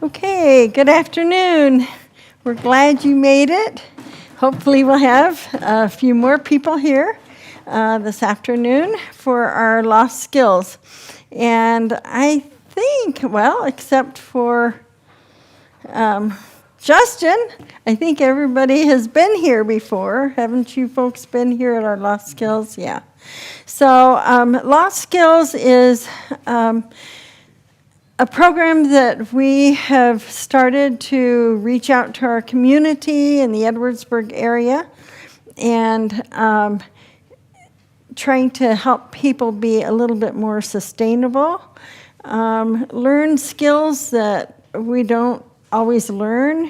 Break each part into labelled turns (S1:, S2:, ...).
S1: Okay, good afternoon. We're glad you made it. Hopefully we'll have a few more people here this afternoon for our lost skills. And I think, well, except for Justin, I think everybody has been here before. Haven't you folks been here at our Lost Skills? Yeah. So Lost Skills is a program that we have started to reach out to our community in the Edwardsburg area and trying to help people be a little bit more sustainable, learn skills that we don't always learn,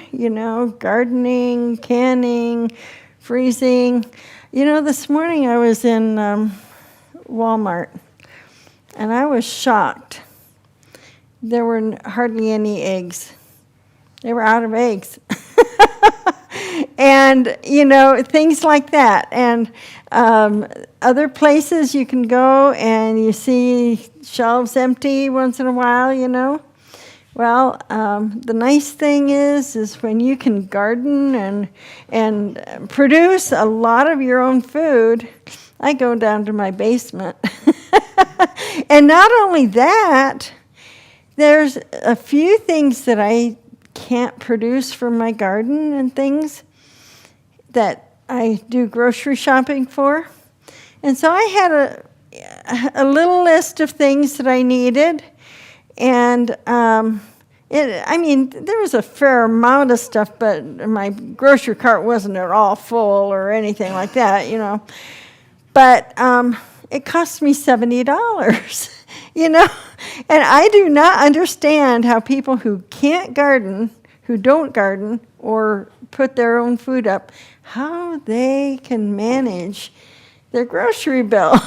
S1: gardening, canning, freezing. This morning I was in Walmart and I was shocked. There were hardly any eggs. They were out of eggs. And, things like that. And other places you can go and you see shelves empty once in a while, Well, the nice thing is when you can garden and produce a lot of your own food. I go down to my basement. And not only that, there's a few things that I can't produce from my garden and things that I do grocery shopping for. And so I had a little list of things that I needed. And, there was a fair amount of stuff, but my grocery cart wasn't at all full or anything like that, But it cost me $70, And I do not understand how people who can't garden, who don't garden, or put their own food up, how they can manage their grocery bill.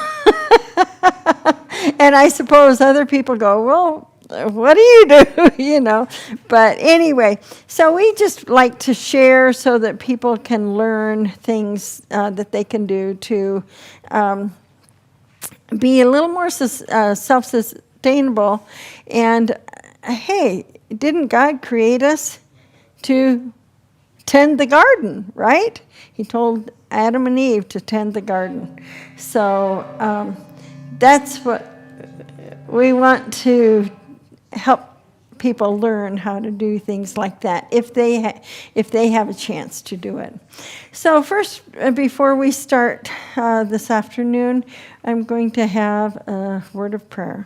S1: And I suppose other people go, well, what do you do, But anyway, so we just like to share so that people can learn things that they can do to be a little more self-sustainable. And hey, didn't God create us to tend the garden, right? He told Adam and Eve to tend the garden. So that's what we want to help people learn how to do things like that if they have a chance to do it. So first, before we start this afternoon, I'm going to have a word of prayer.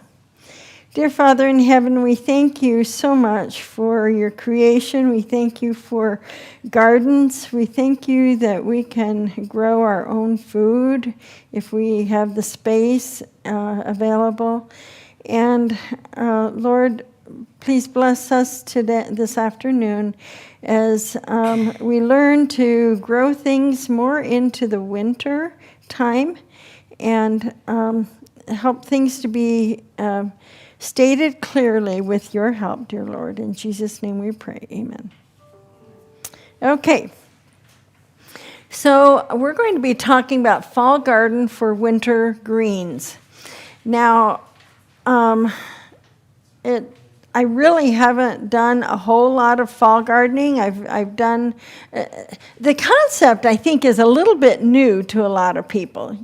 S1: Dear Father in heaven, we thank you so much for your creation. We thank you for gardens. We thank you that we can grow our own food if we have the space available. And Lord, please bless us this afternoon as we learn to grow things more into the winter time and help things to be stated clearly with your help, dear Lord. In Jesus' name we pray. Amen. Okay. So we're going to be talking about fall garden for winter greens. Now, I really haven't done a whole lot of fall gardening. I've done the concept, I think, is a little bit new to a lot of people,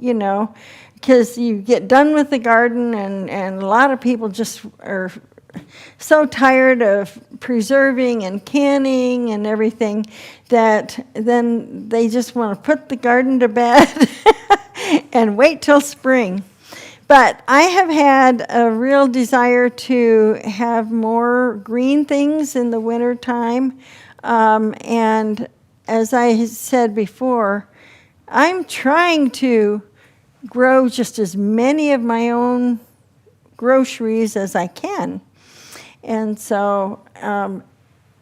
S1: because you get done with the garden and a lot of people just are so tired of preserving and canning and everything that then they just want to put the garden to bed and wait till spring. But I have had a real desire to have more green things in the winter time. And as I said before, I'm trying to grow just as many of my own groceries as I can. And so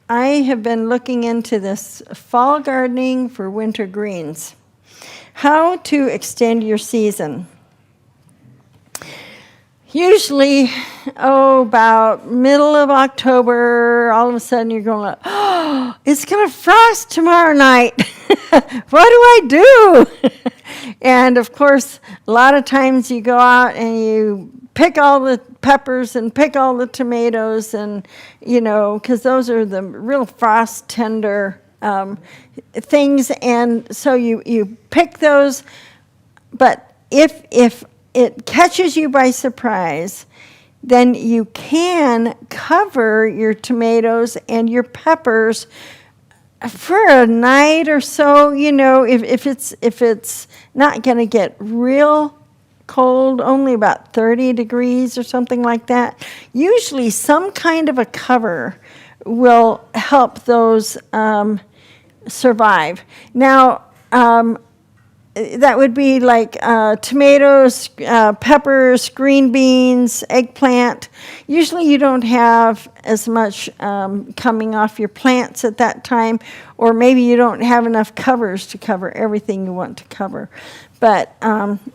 S1: I have been looking into this fall gardening for winter greens. How to extend your season. Usually, about middle of October, all of a sudden you're going like, oh, it's going to frost tomorrow night. What do I do? And of course, a lot of times you go out and you pick all the peppers and pick all the tomatoes, and because those are the real frost tender things, and so you pick those. But if it catches you by surprise, then you can cover your tomatoes and your peppers for a night or so. If it's not going to get real cold, only about 30 degrees or something like that, usually some kind of a cover will help those survive. Now, that would be like tomatoes, peppers, green beans, eggplant. Usually you don't have as much coming off your plants at that time, or maybe you don't have enough covers to cover everything you want to cover. But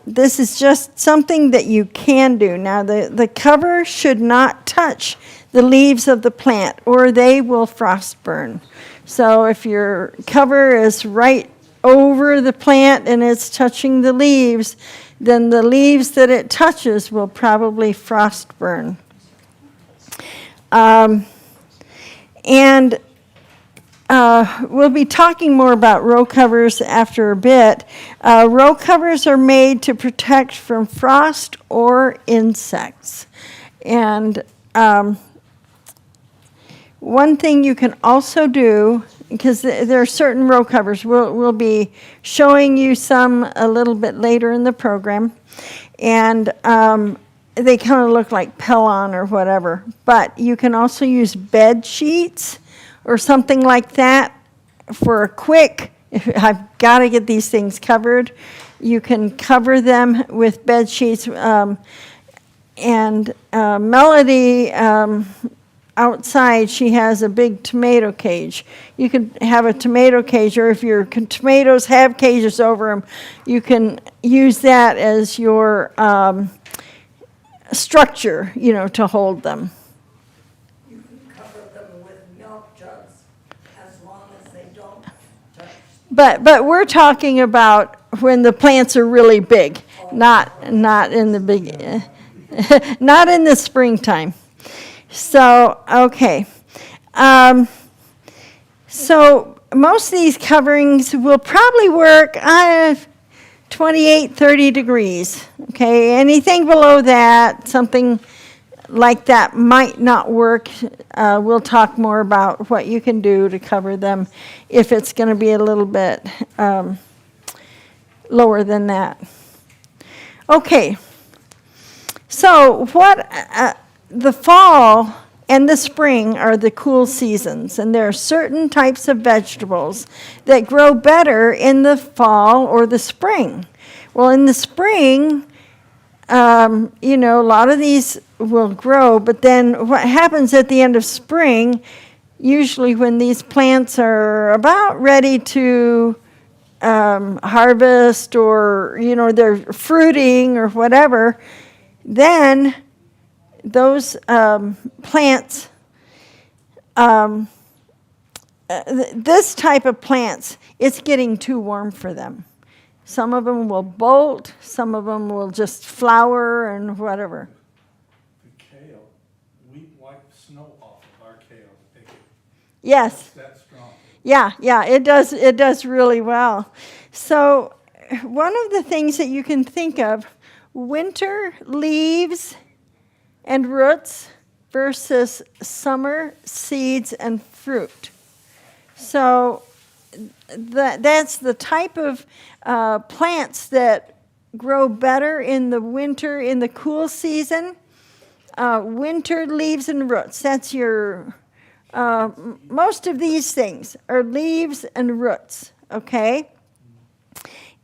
S1: this is just something that you can do. Now, the cover should not touch the leaves of the plant, or they will frost burn. So if your cover is right over the plant and it's touching the leaves, then the leaves that it touches will probably frost burn. And we'll be talking more about row covers after a bit. Row covers are made to protect from frost or insects. And one thing you can also do, because there are certain row covers, we'll be showing you some a little bit later in the program, and they kind of look like Pellon or whatever, but you can also use bed sheets or something like that for a quick, I've got to get these things covered. You can cover them with bed sheets, and Melody, outside, she has a big tomato cage. You can have a tomato cage, or if your tomatoes have cages over them, you can use that as your structure, to hold them.
S2: You can cover them with milk jugs as long as they don't touch.
S1: But we're talking about when the plants are really big, not in the big, not in the springtime. So, okay. So most of these coverings will probably work 28, 30 degrees. Okay, anything below that, something like that might not work. We'll talk more about what you can do to cover them if it's going to be a little bit lower than that. Okay, so the fall and the spring are the cool seasons, and there are certain types of vegetables that grow better in the fall or the spring. Well, in the spring, a lot of these will grow, but then what happens at the end of spring, usually when these plants are about ready to harvest, or, they're fruiting or whatever, then those plants, this type of plants, it's getting too warm for them. Some of them will bolt, some of them will just flower and whatever.
S3: The kale, we wipe snow off of our kale to pick it.
S1: Yes.
S3: It's that strong.
S1: Yeah, it does really well. So one of the things that you can think of, winter leaves and roots versus summer seeds and fruit. So that's the type of plants that grow better in the winter, in the cool season. Winter leaves and roots. That's your, most of these things are leaves and roots, okay?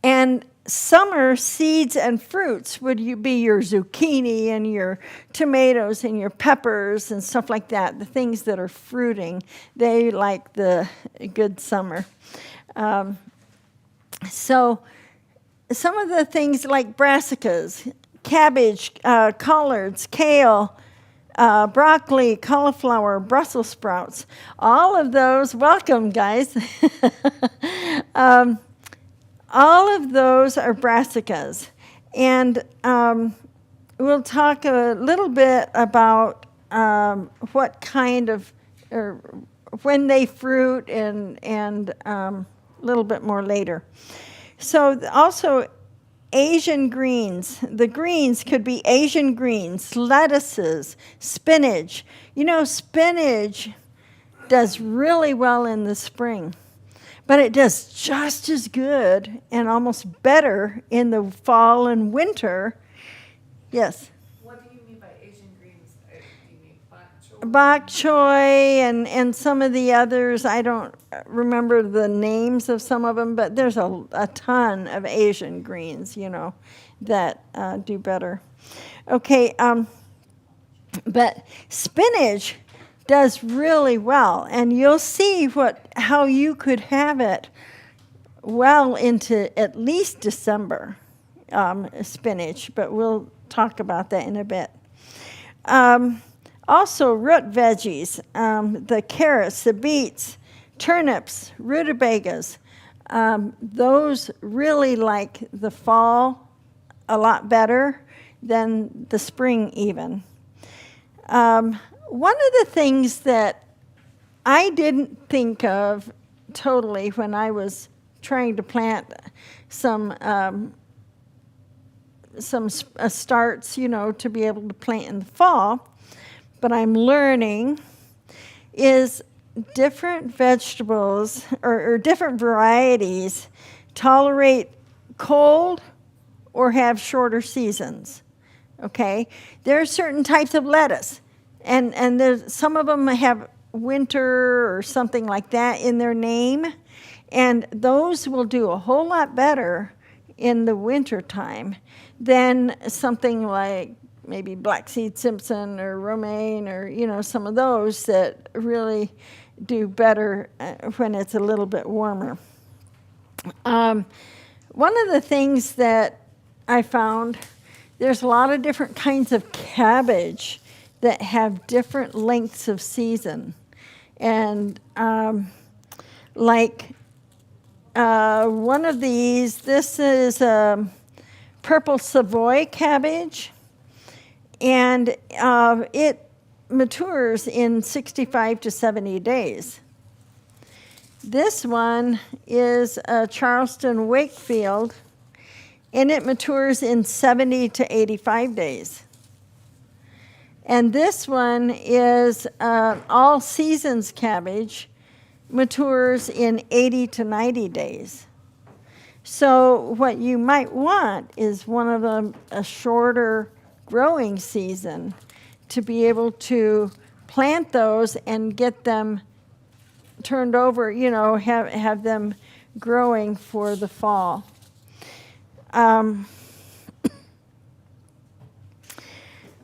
S1: And summer seeds and fruits would be your zucchini and your tomatoes and your peppers and stuff like that, the things that are fruiting. They like the good summer. So some of the things like brassicas, cabbage, collards, kale, broccoli, cauliflower, Brussels sprouts, all of those, welcome guys. All of those are brassicas. And we'll talk a little bit about what kind of, or when they fruit, and a little bit more later. So also Asian greens. The greens could be Asian greens, lettuces, spinach. You know, spinach does really well in the spring, but it does just as good and almost better in the fall and winter. Yes?
S4: What do you mean by Asian greens? Do you mean bok choy?
S1: Bok choy and some of the others. I don't remember the names of some of them, but there's a ton of Asian greens, you know, that do better. Okay, but spinach does really well, and you'll see how you could have it well into at least December, spinach, but we'll talk about that in a bit. Also, root veggies, the carrots, the beets, turnips, rutabagas, those really like the fall a lot better than the spring even. One of the things that I didn't think of totally when I was trying to plant some starts, you know, to be able to plant in the fall, but I'm learning, is different vegetables or different varieties tolerate cold or have shorter seasons. Okay, there are certain types of lettuce, and there's some of them have winter or something like that in their name, and those will do a whole lot better in the winter time than something like maybe black seed Simpson or romaine, or you know, some of those that really do better when it's a little bit warmer. One of the things that I found, there's a lot of different kinds of cabbage that have different lengths of season. And like one of these, this is purple Savoy cabbage, and it matures in 65 to 70 days. This one is Charleston Wakefield, and it matures in 70 to 85 days. And this one is All Seasons cabbage, matures in 80 to 90 days. So what you might want is one of them, a shorter growing season, to be able to plant those and get them turned over, you know, have them growing for the fall.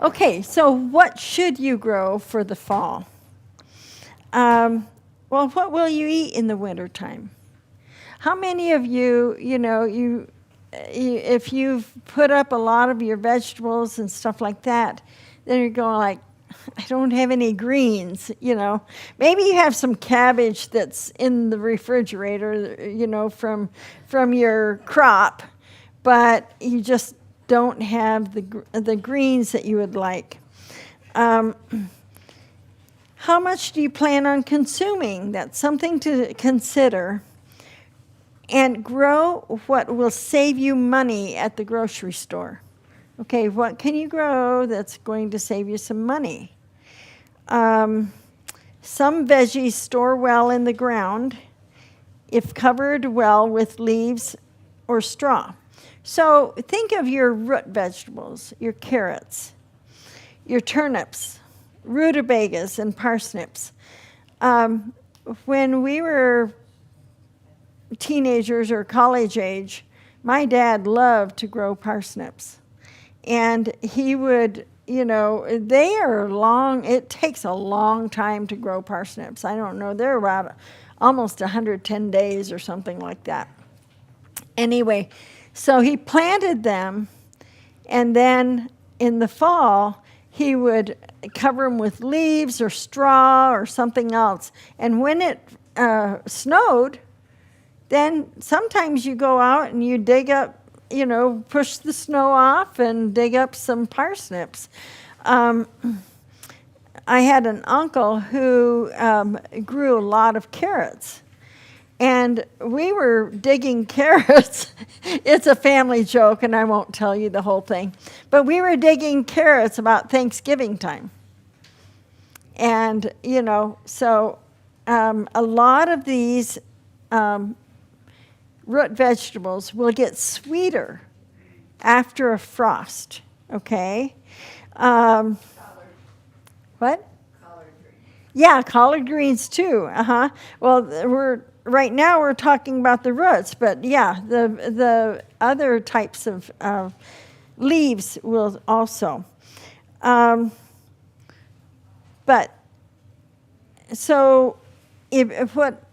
S1: Okay, so what should you grow for the fall? Well, what will you eat in the wintertime? How many of you, you know, if you've put up a lot of your vegetables and stuff like that, then you're going like, I don't have any greens, you know. Maybe you have some cabbage that's in the refrigerator, you know, from your crop, but you just don't have the greens that you would like. How much do you plan on consuming? That's something to consider. And grow what will save you money at the grocery store. Okay, what can you grow that's going to save you some money? Some veggies store well in the ground if covered well with leaves or straw. So think of your root vegetables, your carrots, your turnips, rutabagas, and parsnips. When we were teenagers or college age, my dad loved to grow parsnips. And he would, you know, they are long, it takes a long time to grow parsnips. I don't know, they're about almost 110 days or something like that. Anyway, so he planted them, and then in the fall, he would cover them with leaves or straw or something else. And when it snowed, then sometimes you go out and you dig up push the snow off and dig up some parsnips. I had an uncle who grew a lot of carrots. And we were digging carrots. It's a family joke, and I won't tell you the whole thing. But we were digging carrots about Thanksgiving time. And, so a lot of these root vegetables will get sweeter after a frost, okay?
S4: Collard,
S1: What?
S4: collard green.
S1: Yeah, collard greens too. Well, right now we're talking about the roots, but yeah, the other types of leaves will also. But so if what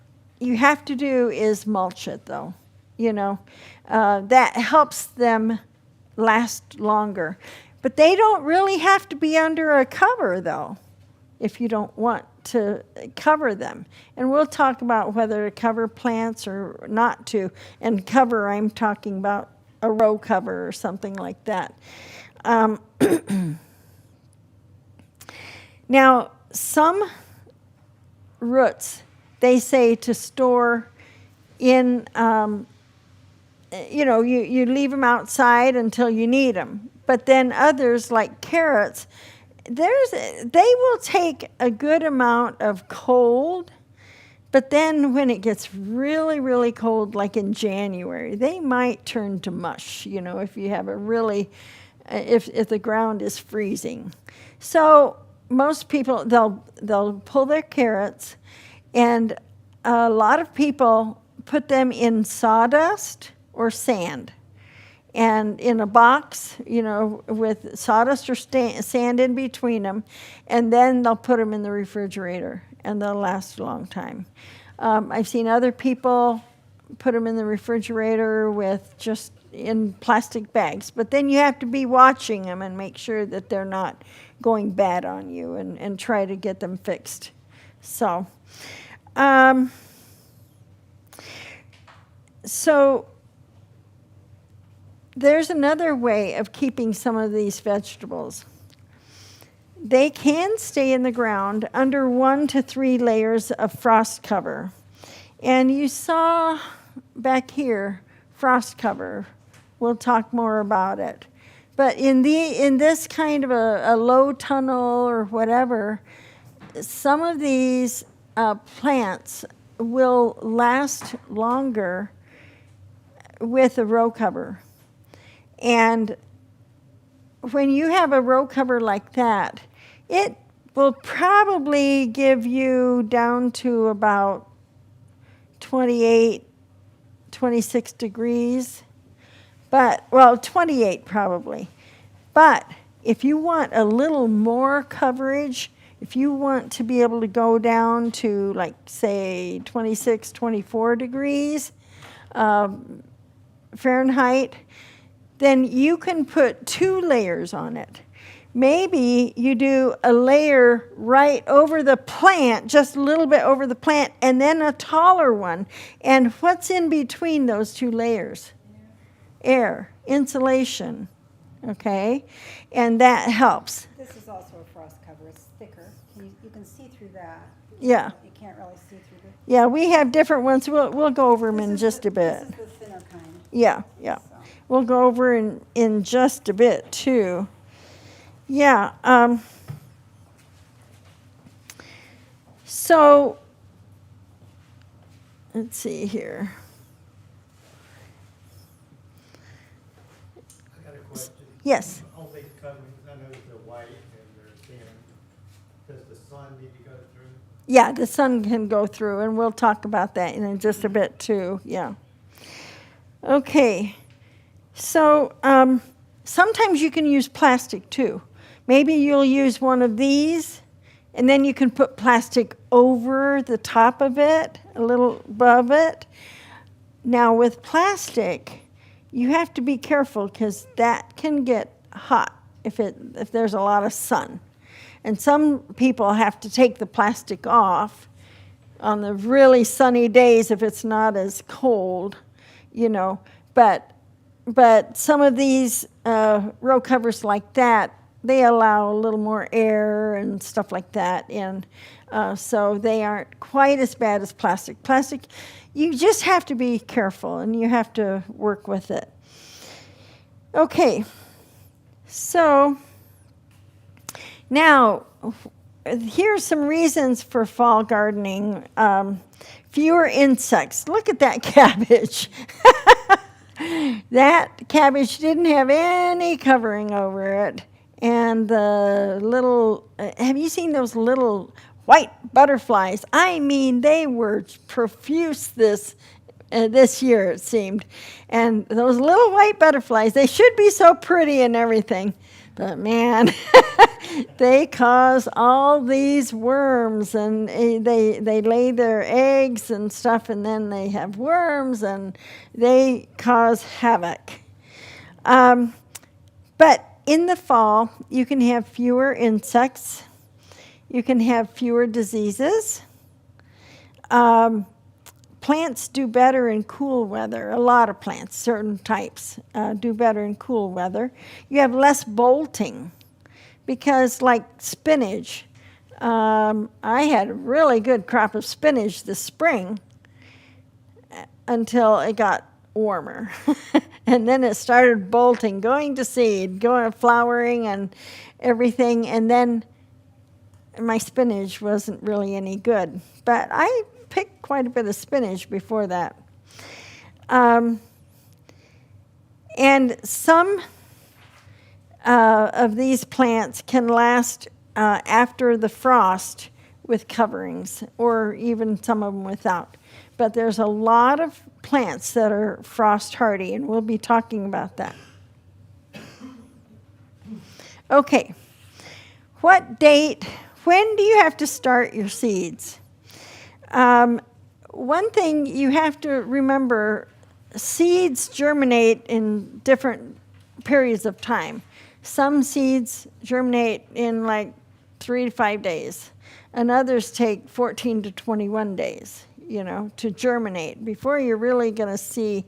S1: you have to do is mulch it, though, that helps them last longer. But they don't really have to be under a cover, though, if you don't want to cover them. And we'll talk about whether to cover plants or not to. And cover, I'm talking about a row cover or something like that. Now, some roots, they say to store in, you leave them outside until you need them. But then others, like carrots, they will take a good amount of cold, but then when it gets really, really cold, like in January, they might turn to mush, if you have if the ground is freezing. So most people, they'll pull their carrots, and a lot of people put them in sawdust or sand. And in a box, with sawdust or sand in between them, and then they'll put them in the refrigerator, and they'll last a long time. I've seen other people put them in the refrigerator with just in plastic bags, but then you have to be watching them and make sure that they're not going bad on you, and try to get them fixed. So, there's another way of keeping some of these vegetables. They can stay in the ground under 1 to 3 layers of frost cover. And you saw back here frost cover. We'll talk more about it. But in this kind of a low tunnel or whatever, some of these plants will last longer with a row cover. And when you have a row cover like that, it will probably give you down to about 28, 26 degrees. 28 probably. But if you want a little more coverage, if you want to be able to go down to, like, say, 26, 24 degrees Fahrenheit, then you can put 2 layers on it. Maybe you do a layer right over the plant, just a little bit over the plant, and then a taller one. And what's in between those 2 layers? Air, insulation, okay? And that helps.
S5: This is also a frost cover. It's thicker. You can see through that.
S1: Yeah.
S5: You can't really see through the...
S1: Yeah, we have different ones. We'll go over them in just a bit.
S5: This is the thinner kind.
S1: Yeah.
S5: So.
S1: We'll go over in just a bit, too. Yeah. So, let's see here.
S6: I got a question.
S1: Yes.
S6: All these coverings, I know they're white and they're thin. Does the sun need to go through?
S1: Yeah, the sun can go through, and we'll talk about that in just a bit, too. Yeah. Okay. So sometimes you can use plastic, too. Maybe you'll use one of these, and then you can put plastic over the top of it, a little above it. Now, with plastic, you have to be careful because that can get hot if there's a lot of sun. And some people have to take the plastic off on the really sunny days if it's not as cold, But but some of these row covers like that, they allow a little more air and stuff like that in, so they aren't quite as bad as plastic. Plastic, you just have to be careful and you have to work with it. Okay, so now here's some reasons for fall gardening. Fewer insects. Look at that cabbage. That cabbage didn't have any covering over it. And the little, have you seen those little white butterflies? I mean, they were profuse this year, it seemed. And those little white butterflies, they should be so pretty and everything. But man, they cause all these worms, and they lay their eggs and stuff, and then they have worms, and they cause havoc. But in the fall, you can have fewer insects. You can have fewer diseases. Plants do better in cool weather. A lot of plants, certain types, do better in cool weather. You have less bolting because, like spinach, I had a really good crop of spinach this spring until it got warmer. And then it started bolting, going to seed, going flowering and everything. And then my spinach wasn't really any good. But I picked quite a bit of spinach before that. And some of these plants can last after the frost with coverings, or even some of them without. But there's a lot of plants that are frost hardy, and we'll be talking about that. Okay, what date, when do you have to start your seeds? One thing you have to remember, seeds germinate in different periods of time. Some seeds germinate in like 3 to 5 days, and others take 14 to 21 days, to germinate before you're really going to see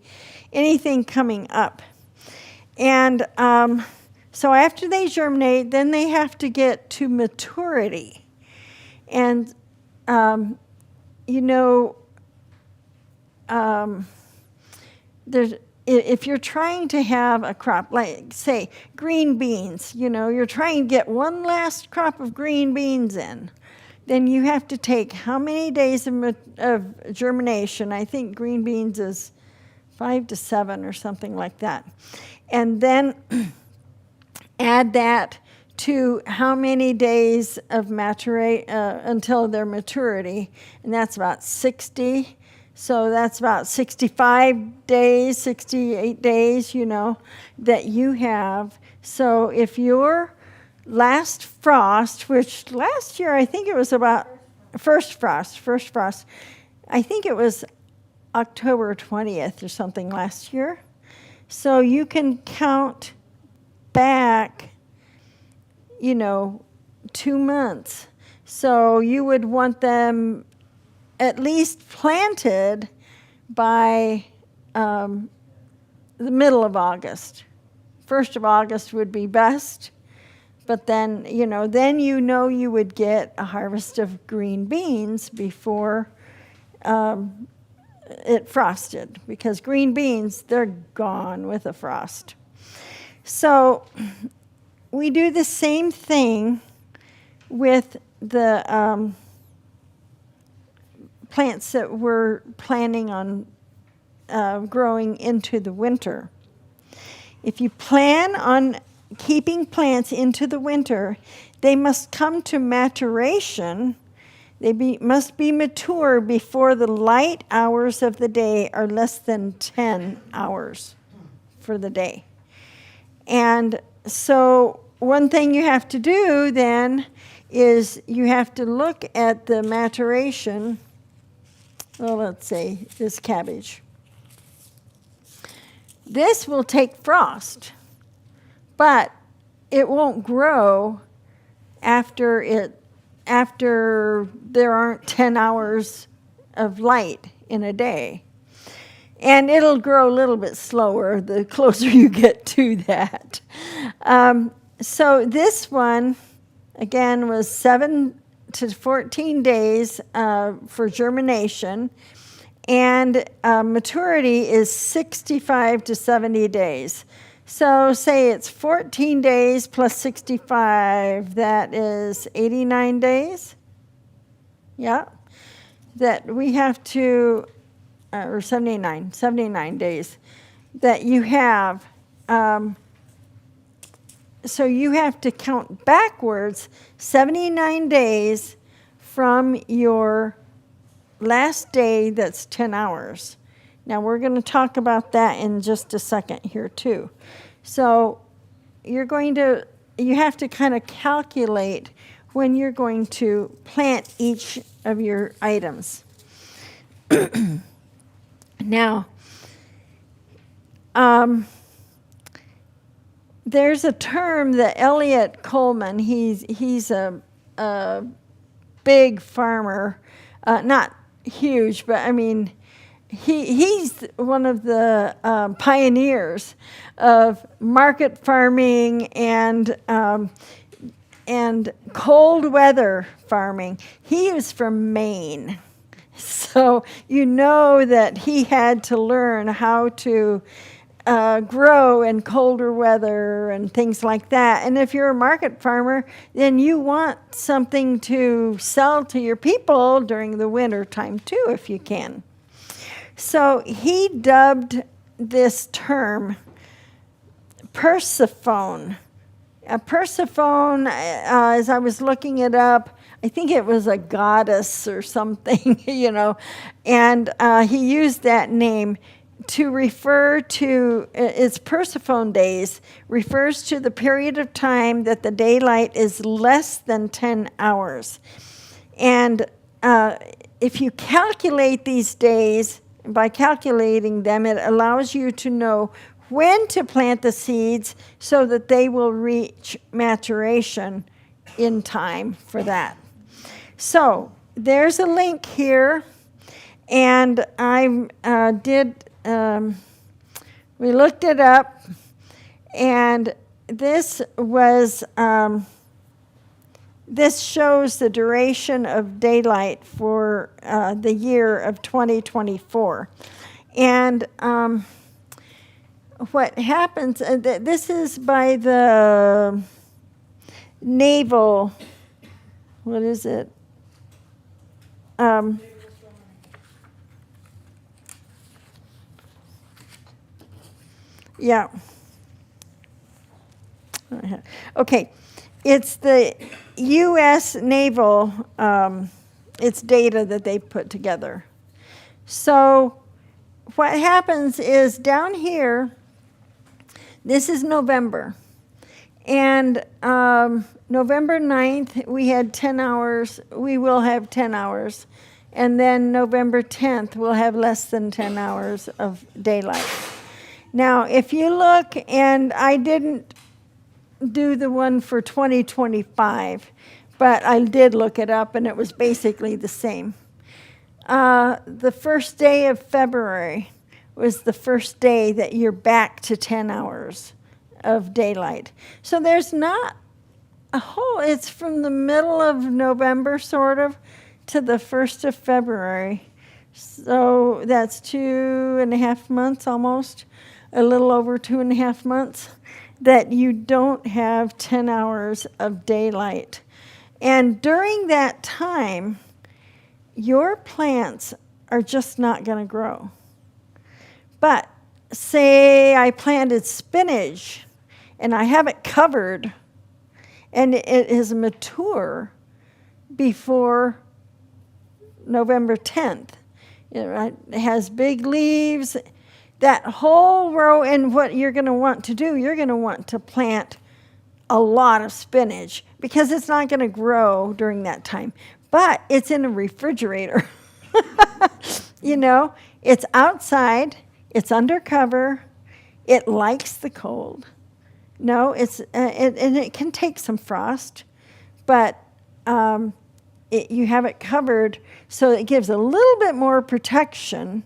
S1: anything coming up. And so after they germinate, then they have to get to maturity. And if you're trying to have a crop, like, say, green beans, you're trying to get one last crop of green beans in, then you have to take how many days of germination? I think green beans is 5 to 7 or something like that. And then add that to how many days of until their maturity, and that's about 60. So that's about 65 days, 68 days, that you have. So if your last frost, which last year I think it was about first frost, I think it was October 20th or something last year. So you can count back 2 months. So you would want them at least planted by the middle of August. 1st of August would be best, but then you would get a harvest of green beans before it frosted, because green beans, they're gone with a frost. So we do the same thing with the plants that we're planning on growing into the winter. If you plan on keeping plants into the winter, they must come to maturation. They must be mature before the light hours of the day are less than 10 hours for the day. And so one thing you have to do then is you have to look at the maturation. Well, let's say this cabbage. This will take frost, but it won't grow after there aren't 10 hours of light in a day. And it'll grow a little bit slower the closer you get to that. So this one, again, was 7 to 14 days for germination, and maturity is 65 to 70 days. So say it's 14 days plus 65, that is 89 days. Yeah, that we have to, or 79 days that you have. So you have to count backwards 79 days from your last day that's 10 hours. Now we're going to talk about that in just a second here too. So you have to kind of calculate when you're going to plant each of your items. Now, there's a term that Elliot Coleman, he's a big farmer, not huge, but I mean, he's one of the pioneers of market farming and cold weather farming. He is from Maine. So you know that he had to learn how to grow in colder weather and things like that. And if you're a market farmer, then you want something to sell to your people during the winter time too, if you can. So he dubbed this term Persephone. Persephone, as I was looking it up, I think it was a goddess or something, and he used that name to refer to, its Persephone days, refers to the period of time that the daylight is less than 10 hours. And if you calculate these days, by calculating them, it allows you to know when to plant the seeds so that they will reach maturation in time for that. So there's a link here, and we looked it up, and this was this shows the duration of daylight for the year of 2024. And what happens, this is by the naval, what is it? Yeah. Okay. It's the US Naval, it's data that they put together. So what happens is down here, this is November. And November 9th, we had 10 hours. We will have 10 hours. And then November 10th, we'll have less than 10 hours of daylight. Now, if you look, and I didn't do the one for 2025, but I did look it up, and it was basically the same. The first day of February was the first day that you're back to 10 hours of daylight. So there's not a whole, it's from the middle of November, sort of, to the 1st of February. So that's 2.5 months almost, a little over 2.5 months, that you don't have 10 hours of daylight. And during that time, your plants are just not going to grow. But say I planted spinach and I have it covered and it is mature before November 10th. It has big leaves, that whole row, and what you're going to want to do, you're going to want to plant a lot of spinach because it's not going to grow during that time. But it's in a refrigerator. It's outside, it's undercover, it likes the cold. No, and it can take some frost, but you have it covered so it gives a little bit more protection.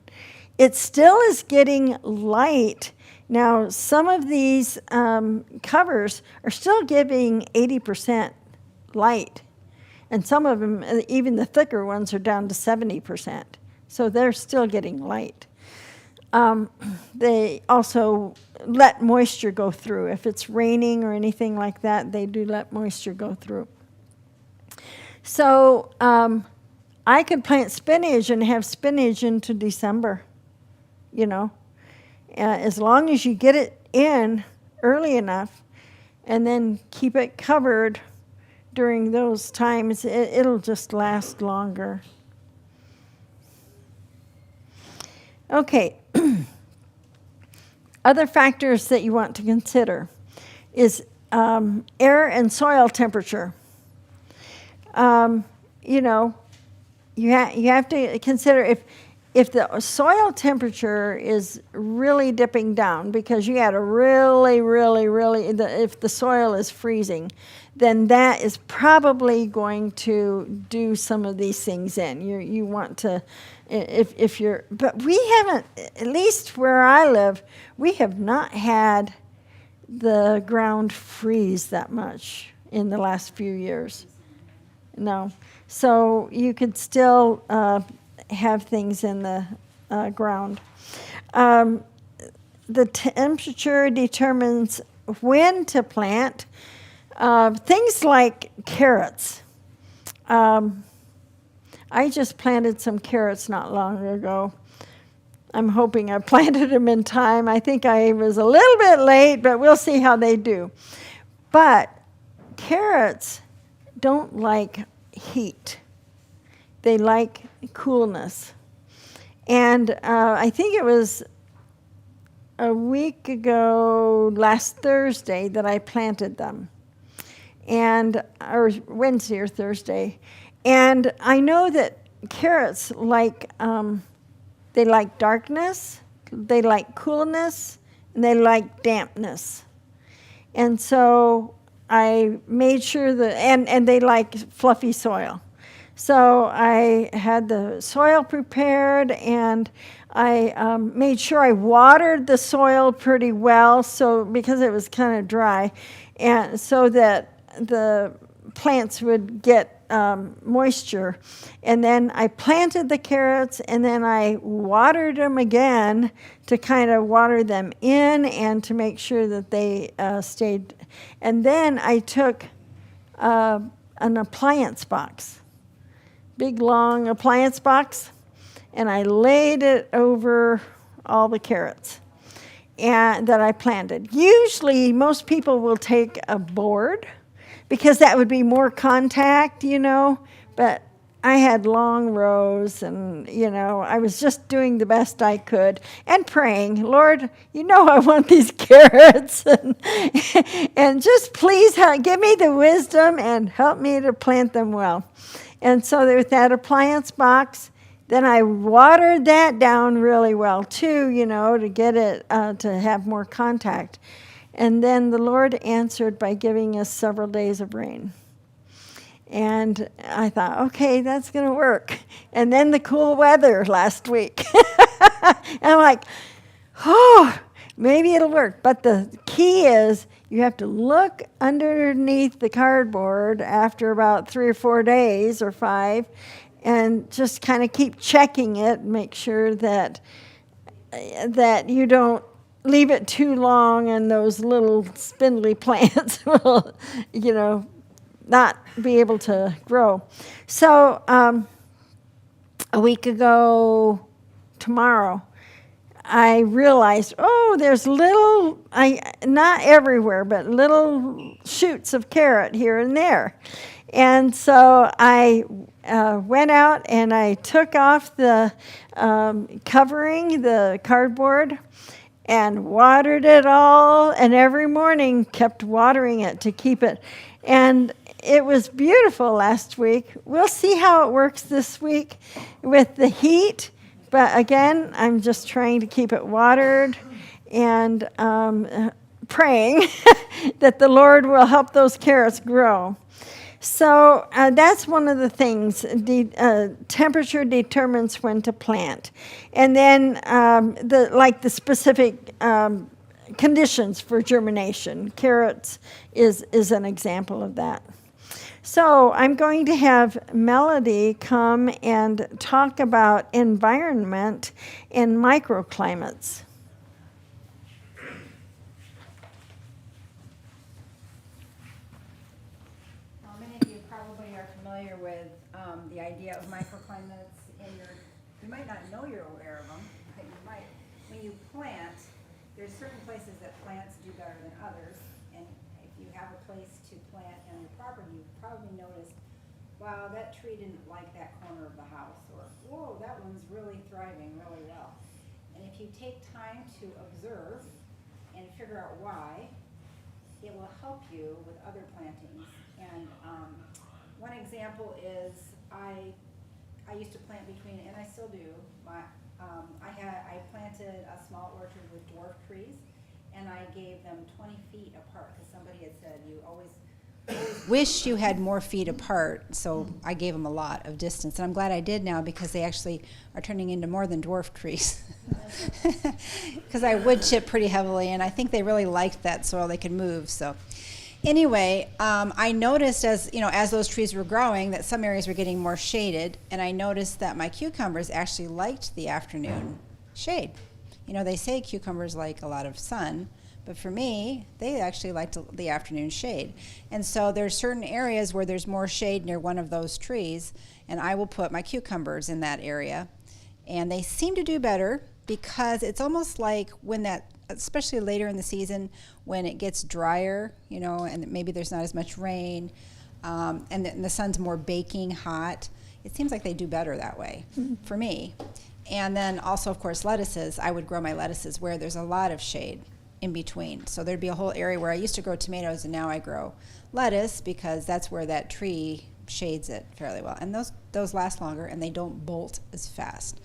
S1: it still is getting light. Now, some of these covers are still giving 80% light. And some of them, even the thicker ones, are down to 70%. So they're still getting light. They also let moisture go through. If it's raining or anything like that, they do let moisture go through. So I could plant spinach and have spinach into December, you know. As long as you get it in early enough and then keep it covered during those times, it'll just last longer. Okay. Other factors that you want to consider is air and soil temperature. You know, you have to consider if the soil temperature is really dipping down because you had a really, if the soil is freezing, then that is probably going to do some of these things in. You want to, but we haven't, at least where I live, we have not had the ground freeze that much in the last few years. No. So you could still have things in the ground. The temperature determines when to plant. Things like carrots. I just planted some carrots not long ago. I'm hoping I planted them in time. I think I was a little bit late, but we'll see how they do. But carrots don't like heat. They like coolness. And I think it was a week ago, last Thursday, that I planted them. Or Wednesday or Thursday. And I know that carrots like, they like darkness, they like coolness, and they like dampness. And so I made sure that, and they like fluffy soil. So I had the soil prepared, and I made sure I watered the soil pretty well, so because it was kind of dry, and so that the plants would get moisture. And then I planted the carrots, and then I watered them again to kind of water them in and to make sure that they stayed. And then I took an appliance box, big long appliance box, and I laid it over all the carrots and that I planted. Usually most people will take a board because that would be more contact, you know, but I had long rows, and, you know, I was just doing the best I could and praying, Lord, you know I want these carrots, and just please give me the wisdom and help me to plant them well. And so with that appliance box, then I watered that down really well too, you know, to get it to have more contact. And then the Lord answered by giving us several days of rain. And I thought, okay, that's going to work. And then the cool weather last week. And I'm like, oh, maybe it'll work. But the key is you have to look underneath the cardboard after about 3 or 4 days or 5 and just kind of keep checking it and make sure that you don't leave it too long and those little spindly plants will, you know, not be able to grow. So a week ago tomorrow, I realized, there's not everywhere, but little shoots of carrot here and there. And so I went out and I took off the covering, the cardboard, and watered it all, and every morning kept watering it to keep it. And it was beautiful last week. We'll see how it works this week with the heat. But again, I'm just trying to keep it watered and praying that the Lord will help those carrots grow. So that's one of the things. Temperature determines when to plant, and then the specific conditions for germination. Carrots is an example of that. So I'm going to have Melody come and talk about environment and microclimates.
S5: Many of you probably are familiar with the idea of microclimates you might not know you're aware of them, but you might. When you plant, there's certain places that plants do better than others, and if you have a place to plant on your property, you've probably noticed, wow, that tree didn't like that corner of the house, or whoa, that one's really thriving really well. And if you take time to observe and figure out why, it will help you with other plantings. And one example is I used to plant between, and I still do, I planted a small orchard with dwarf trees, and I gave them 20 feet apart, because somebody had said you always wish you had more feet apart, so I gave them a lot of distance. And I'm glad I did now, because they actually are turning into more than dwarf trees. Because I wood chip pretty heavily, and I think they really liked that soil, they could move. So anyway, I noticed as those trees were growing that some areas were getting more shaded, and I noticed that my cucumbers actually liked the afternoon shade. They say cucumbers like a lot of sun, but for me, they actually liked the afternoon shade. And so there's certain areas where there's more shade near one of those trees, and I will put my cucumbers in that area. And they seem to do better, because it's almost like especially later in the season, when it gets drier, and maybe there's not as much rain, and the sun's more baking hot, it seems like they do better that way for me. And then also, of course, lettuces. I would grow my lettuces where there's a lot of shade in between. So there'd be a whole area where I used to grow tomatoes, and now I grow lettuce, because that's where that tree shades it fairly well. And those last longer, and they don't bolt as fast.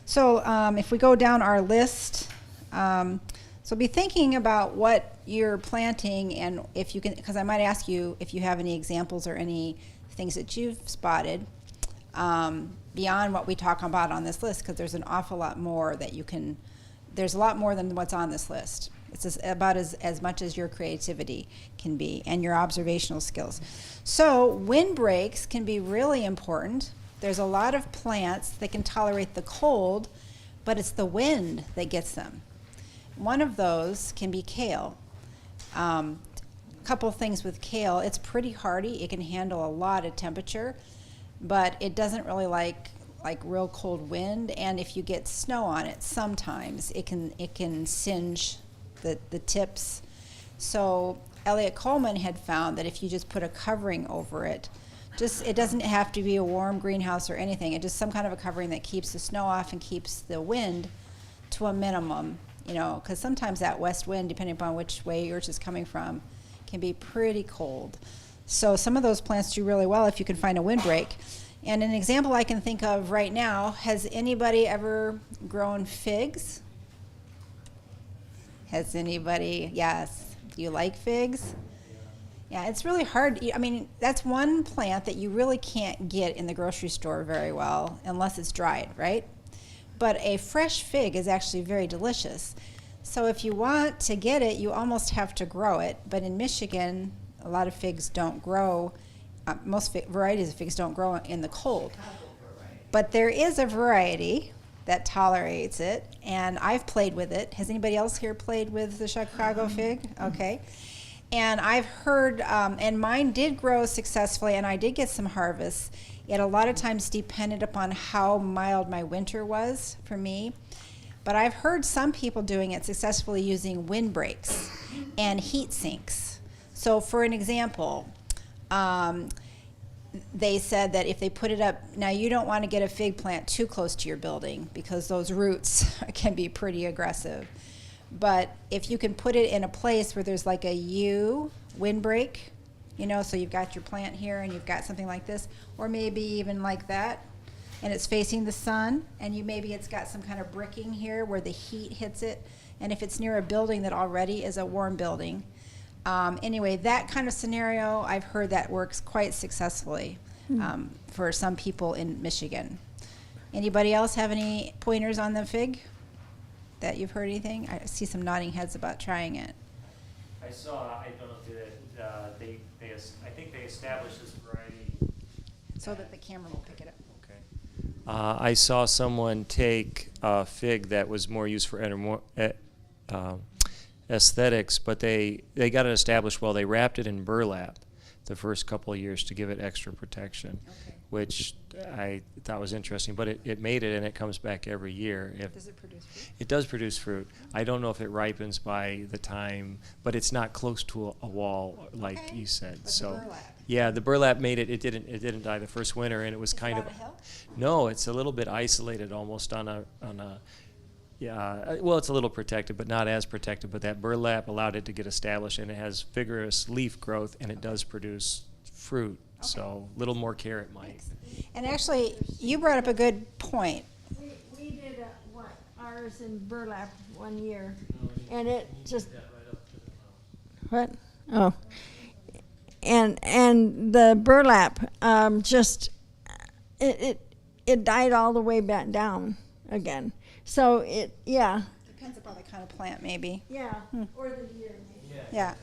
S5: So if we go down our list, so be thinking about what you're planting, and if you can, because I might ask you if you have any examples or any things that you've spotted beyond what we talk about on this list, because there's an awful lot more there's a lot more than what's on this list. It's about as much as your creativity can be and your observational skills. So windbreaks can be really important. There's a lot of plants that can tolerate the cold, but it's the wind that gets them. One of those can be kale. Couple things with kale. It's pretty hardy. It can handle a lot of temperature, but it doesn't really like real cold wind. And if you get snow on it, sometimes it can singe the tips. So Elliot Coleman had found that if you just put a covering over it, it doesn't have to be a warm greenhouse or anything. It's just some kind of a covering that keeps the snow off and keeps the wind to a minimum, because sometimes that west wind, depending upon which way yours is coming from, can be pretty cold. So some of those plants do really well if you can find a windbreak. And an example I can think of right now, has anybody ever grown figs? Has anybody? Yes. Do you like figs? Yeah, it's really hard. That's one plant that you really can't get in the grocery store very well unless it's dried, right? But a fresh fig is actually very delicious. So if you want to get it, you almost have to grow it. But in Michigan, a lot of figs don't grow. Most varieties of figs don't grow in the cold. But there is a variety that tolerates it, and I've played with it. Has anybody else here played with the Chicago fig? Okay. And I've heard, and mine did grow successfully, and I did get some harvests. It a lot of times depended upon how mild my winter was for me. But I've heard some people doing it successfully using windbreaks and heat sinks. So for an example, they said that if they put it up, now you don't want to get a fig plant too close to your building because those roots can be pretty aggressive. But if you can put it in a place where there's like a U windbreak, so you've got your plant here and you've got something like this, or maybe even like that, and it's facing the sun, and maybe it's got some kind of bricking here where the heat hits it, and if it's near a building that already is a warm building, Anyway, that kind of scenario, I've heard that works quite successfully for some people in Michigan. Anybody else have any pointers on the fig that you've heard anything? I see some nodding heads about trying it.
S7: I saw, I don't know if I think they established this variety.
S5: So that the camera will pick it up.
S7: Okay. I saw someone take a fig that was more used for aesthetics, but they got it established well. They wrapped it in burlap the first couple of years to give it extra protection, which I thought was interesting. But it made it, and it comes back every year.
S5: Does it produce fruit?
S7: It does produce fruit. I don't know if it ripens by the time, but it's not close to a wall like
S5: Okay.
S7: you said.
S5: But
S7: So
S5: the burlap.
S7: yeah, the burlap made it. It didn't die the first winter, and it was
S5: Is it
S7: kind
S5: on
S7: of
S5: a hill?
S7: no. It's a little bit isolated, almost on a yeah. Well, it's a little protected, but not as protected. But that burlap allowed it to get established, and it has vigorous leaf growth, and it does produce fruit. So a little more care it might.
S5: And actually, you brought up a good point.
S1: We did ours in burlap one year, and it just what? Oh, and the burlap just it died all the way back down again. So
S5: Depends upon the kind of plant, maybe.
S1: or the year.
S5: Yeah.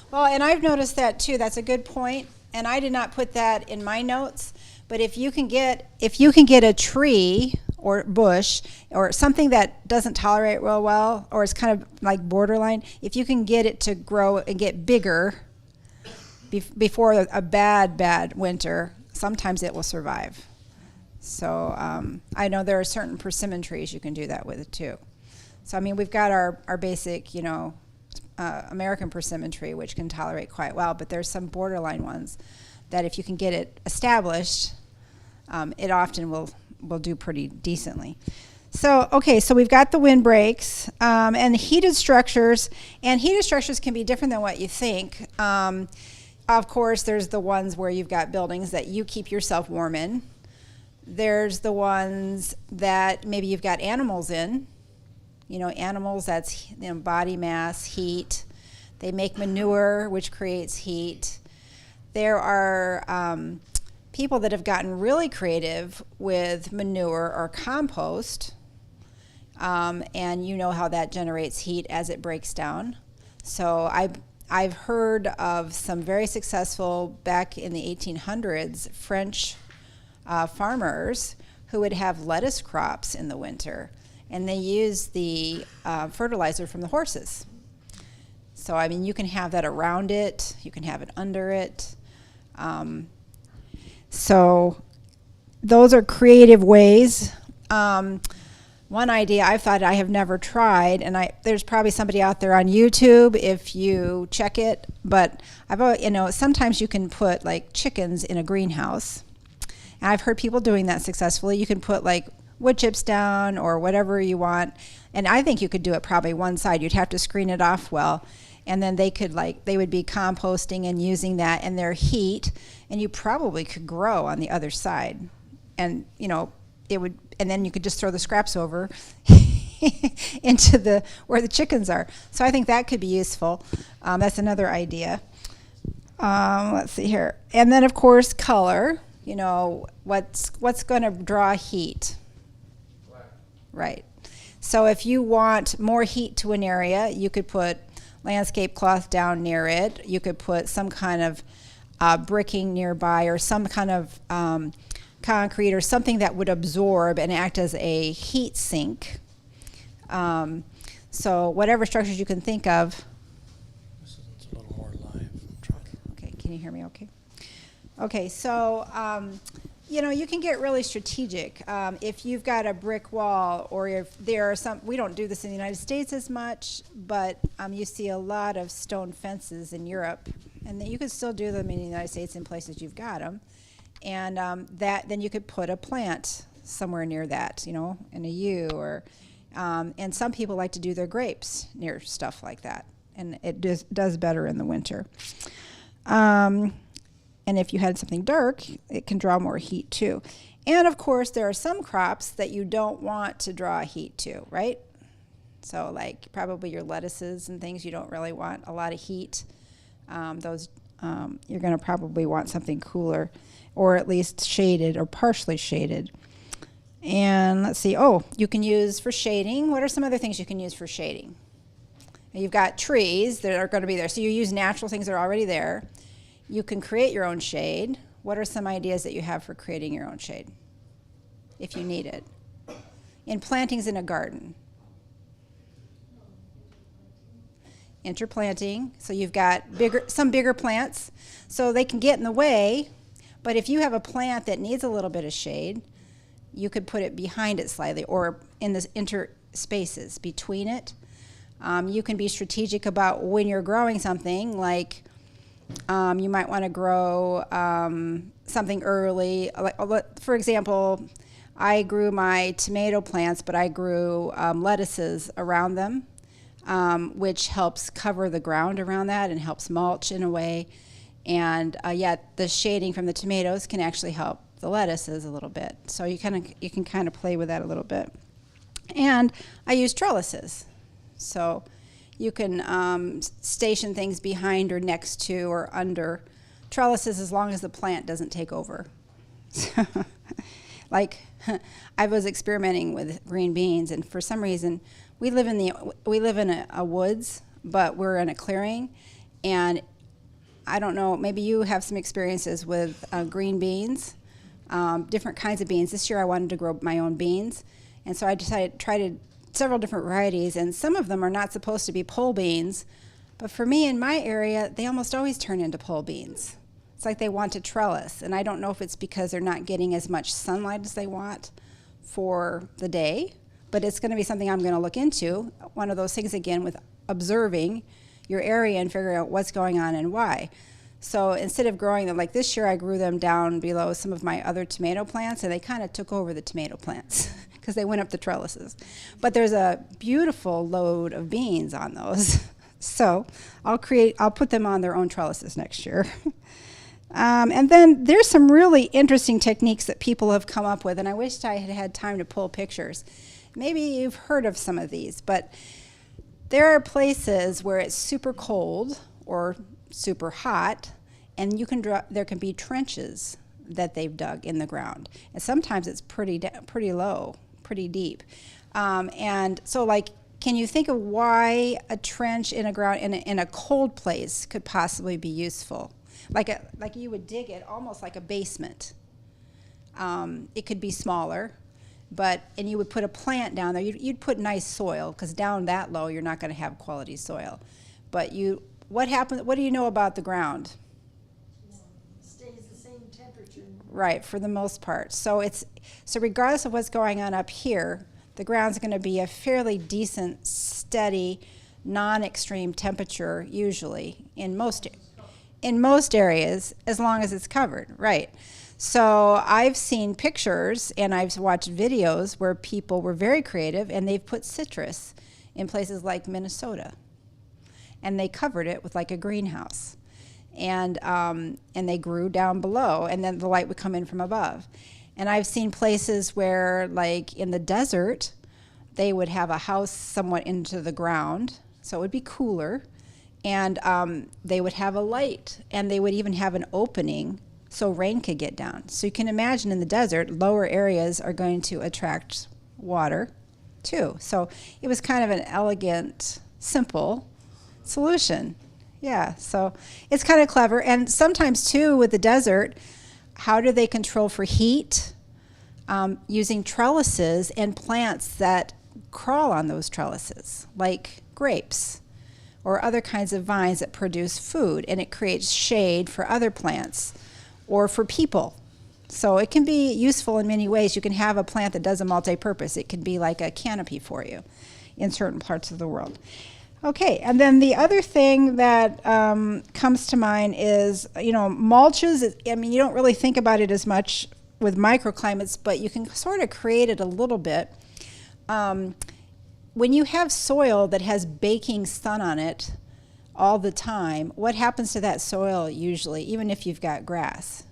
S5: Well, and I've noticed that too. That's a good point. And I did not put that in my notes. But if you can get a tree or bush or something that doesn't tolerate real well, or is kind of like borderline, if you can get it to grow and get bigger before a bad winter, sometimes it will survive. So I know there are certain persimmon trees you can do that with too. So I mean, we've got our basic, American persimmon tree, which can tolerate quite well, but there's some borderline ones that if you can get it established, it often will do pretty decently. So, okay, so we've got the windbreaks and heated structures, and heated structures can be different than what you think. Of course, there's the ones where you've got buildings that you keep yourself warm in. There's the ones that maybe you've got animals in. Animals, that's body mass, heat. They make manure, which creates heat. There are people that have gotten really creative with manure or compost, and you know how that generates heat as it breaks down. So I've heard of some very successful, back in the 1800s, French farmers who would have lettuce crops in the winter, and they use the fertilizer from the horses. So, I mean, you can have that around it, you can have it under it. So those are creative ways. One idea I thought I have never tried, and there's probably somebody out there on YouTube if you check it, but sometimes you can put like chickens in a greenhouse. And I've heard people doing that successfully. You can put like wood chips down or whatever you want, and I think you could do it probably one side. You'd have to screen it off well, and then they would be composting and using that in their heat, and you probably could grow on the other side, and and then you could just throw the scraps over into where the chickens are. So I think that could be useful. That's another idea. Let's see here, and then of course color. What's going to draw heat? Right. So if you want more heat to an area, you could put landscape cloth down near it. You could put some kind of bricking nearby, or some kind of concrete or something that would absorb and act as a heat sink. So whatever structures you can think of.
S7: This is a little more live.
S5: Okay, can you hear me okay? Okay, so you can get really strategic. If you've got a brick wall, or if there are we don't do this in the United States as much, but you see a lot of stone fences in Europe, and you could still do them in the United States in places you've got them. And then you could put a plant somewhere near that, in a U, or and some people like to do their grapes near stuff like that, and it does better in the winter. And if you had something dark, it can draw more heat too. And of course, there are some crops that you don't want to draw heat to, right? So like probably your lettuces and things, you don't really want a lot of heat. You're going to probably want something cooler, or at least shaded or partially shaded. And let's see, you can use for shading. What are some other things you can use for shading? You've got trees that are going to be there. So you use natural things that are already there. You can create your own shade. What are some ideas that you have for creating your own shade, if you need it? In plantings in a garden. Interplanting. So you've got some bigger plants, so they can get in the way. But if you have a plant that needs a little bit of shade, you could put it behind it slightly, or in the interspaces between it. You can be strategic about when you're growing something, like you might want to grow something early. For example, I grew my tomato plants, but I grew lettuces around them, which helps cover the ground around that and helps mulch in a way. And yet the shading from the tomatoes can actually help the lettuces a little bit. So you can kind of play with that a little bit. And I use trellises. So you can station things behind or next to or under trellises as long as the plant doesn't take over. Like I was experimenting with green beans, and for some reason we live in a woods, but we're in a clearing, and I don't know, maybe you have some experiences with green beans, different kinds of beans. This year I wanted to grow my own beans, and so I decided to try several different varieties, and some of them are not supposed to be pole beans, but for me in my area, they almost always turn into pole beans. It's like they want to trellis, and I don't know if it's because they're not getting as much sunlight as they want for the day, but it's going to be something I'm going to look into. One of those things, again, with observing your area and figuring out what's going on and why. So instead of growing them, like this year I grew them down below some of my other tomato plants, and they kind of took over the tomato plants because they went up the trellises. But there's a beautiful load of beans on those. So I'll put them on their own trellises next year. And then there's some really interesting techniques that people have come up with, and I wished I had had time to pull pictures. Maybe you've heard of some of these, but there are places where it's super cold or super hot, and there can be trenches that they've dug in the ground. And sometimes it's pretty low, pretty deep. And so, like, can you think of why a trench in a cold place could possibly be useful? Like you would dig it almost like a basement. It could be smaller, and you would put a plant down there. You'd put nice soil, because down that low you're not going to have quality soil. But what do you know about the ground?
S2: Stays the same temperature.
S5: Right, for the most part. So regardless of what's going on up here, the ground's going to be a fairly decent, steady, non-extreme temperature usually in most areas, as long as it's covered, right? So I've seen pictures and I've watched videos where people were very creative and they've put citrus in places like Minnesota, and they covered it with like a greenhouse, and they grew down below, and then the light would come in from above. And I've seen places where, like in the desert, they would have a house somewhat into the ground, so it would be cooler. And they would have a light, and they would even have an opening so rain could get down. So you can imagine in the desert, lower areas are going to attract water too. So it was kind of an elegant, simple solution. Yeah, so it's kind of clever. And sometimes too with the desert, how do they control for heat? Using trellises and plants that crawl on those trellises, like grapes or other kinds of vines that produce food, and it creates shade for other plants or for people. So it can be useful in many ways. You can have a plant that does a multi-purpose. It can be like a canopy for you in certain parts of the world. Okay, and then the other thing that comes to mind is, mulches. I mean, you don't really think about it as much with microclimates, but you can sort of create it a little bit. When you have soil that has baking sun on it all the time, what happens to that soil usually, even if you've got grass?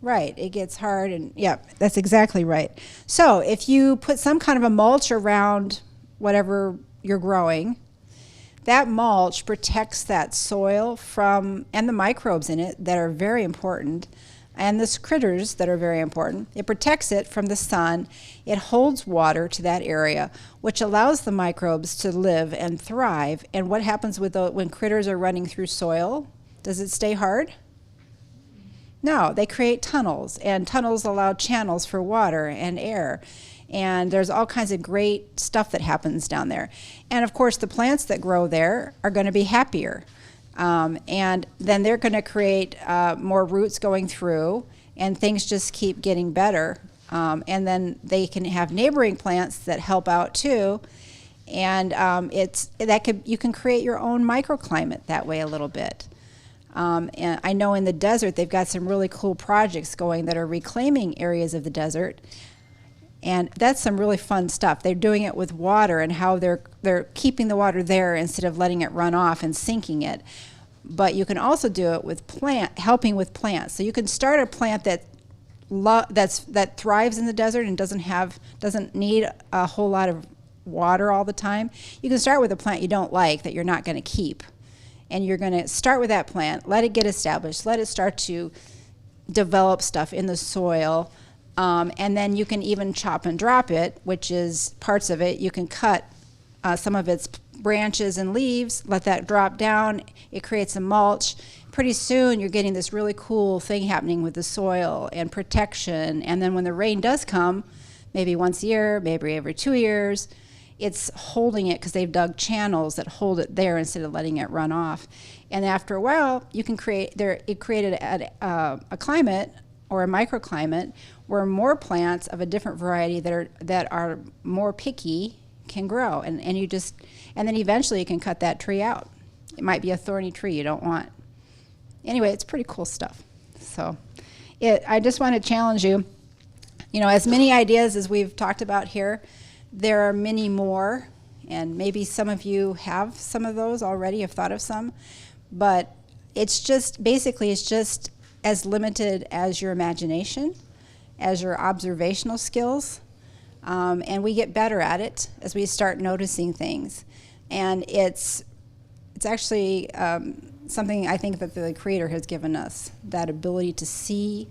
S5: Right, it gets hard, and yeah, that's exactly right. So if you put some kind of a mulch around whatever you're growing, that mulch protects that soil from, and the microbes in it that are very important, and the critters that are very important. It protects it from the sun. It holds water to that area, which allows the microbes to live and thrive. And what happens with when critters are running through soil? Does it stay hard? No, they create tunnels, and tunnels allow channels for water and air. And there's all kinds of great stuff that happens down there. And of course, the plants that grow there are going to be happier. And then they're going to create more roots going through, and things just keep getting better. And then they can have neighboring plants that help out too. And you can create your own microclimate that way a little bit. And I know in the desert they've got some really cool projects going that are reclaiming areas of the desert. And that's some really fun stuff. They're doing it with water and how they're keeping the water there instead of letting it run off and sinking it. But you can also do it with helping with plants. So you can start a plant that thrives in the desert and doesn't need a whole lot of water all the time. You can start with a plant you don't like that you're not going to keep. And you're going to start with that plant, let it get established, let it start to develop stuff in the soil. And then you can even chop and drop it, which is parts of it. You can cut some of its branches and leaves, let that drop down. It creates a mulch. Pretty soon you're getting this really cool thing happening with the soil and protection. And then when the rain does come, maybe once a year, maybe every 2 years, it's holding it because they've dug channels that hold it there instead of letting it run off. And after a while, you can created a climate or a microclimate where more plants of a different variety that are more picky can grow, and then eventually you can cut that tree out. It might be a thorny tree you don't want. Anyway, it's pretty cool stuff. So I just want to challenge you, as many ideas as we've talked about here, there are many more, and maybe some of you have some of those already, have thought of some, but it's just as limited as your imagination, as your observational skills, and we get better at it as we start noticing things. And it's actually something I think that the Creator has given us, that ability to see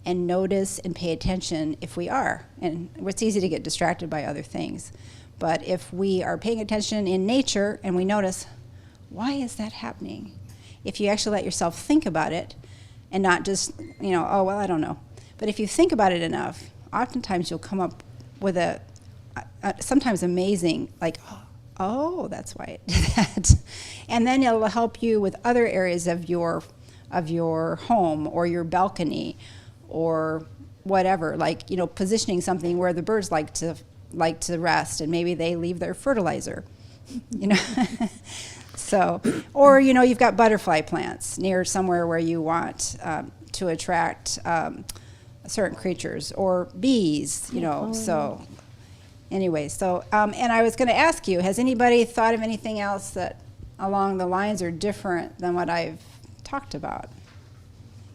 S5: and notice and pay attention if we are. And it's easy to get distracted by other things. But if we are paying attention in nature and we notice, why is that happening? If you actually let yourself think about it and not just, oh, well, I don't know. But if you think about it enough, oftentimes you'll come up with a sometimes amazing, like, oh, that's why it did that. And then it'll help you with other areas of your home or your balcony or whatever, like, positioning something where the birds like to rest, and maybe they leave their fertilizer, So, or, you've got butterfly plants near somewhere where you want to attract certain creatures, or bees, so anyway, and I was going to ask you, has anybody thought of anything else that along the lines are different than what I've talked about?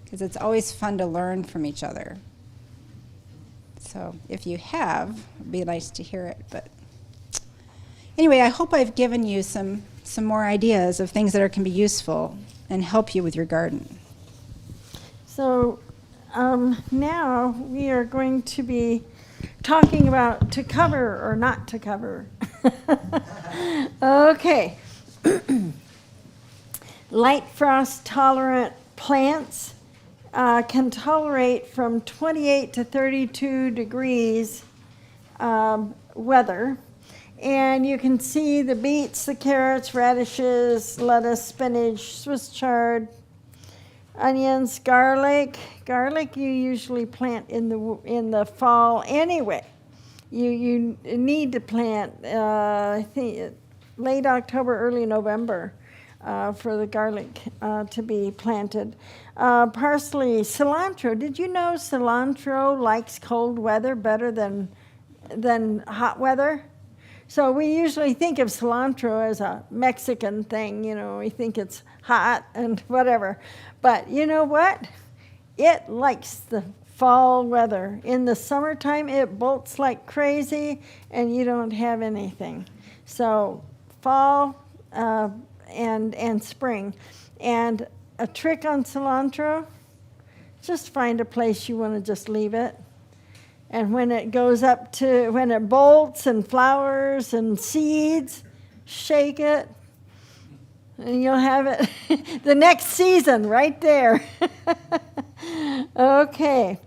S5: Because it's always fun to learn from each other. So if you have, it'd be nice to hear it. But anyway, I hope I've given you some more ideas of things that can be useful and help you with your garden.
S1: So now we are going to be talking about to cover or not to cover. Okay. Light frost tolerant plants can tolerate from 28 to 32 degrees weather. And you can see the beets, the carrots, radishes, lettuce, spinach, Swiss chard, onions, garlic. Garlic you usually plant in the fall anyway. You need to plant I think late October, early November for the garlic to be planted. Parsley, cilantro. Did you know cilantro likes cold weather better than hot weather? So we usually think of cilantro as a Mexican thing, we think it's hot and whatever. But you know what? It likes the fall weather. In the summertime, it bolts like crazy, and you don't have anything. So fall, and spring. And a trick on cilantro, just find a place you want to just leave it. And when it goes up to, when it bolts and flowers and seeds, shake it. And you'll have it the next season right there. Okay.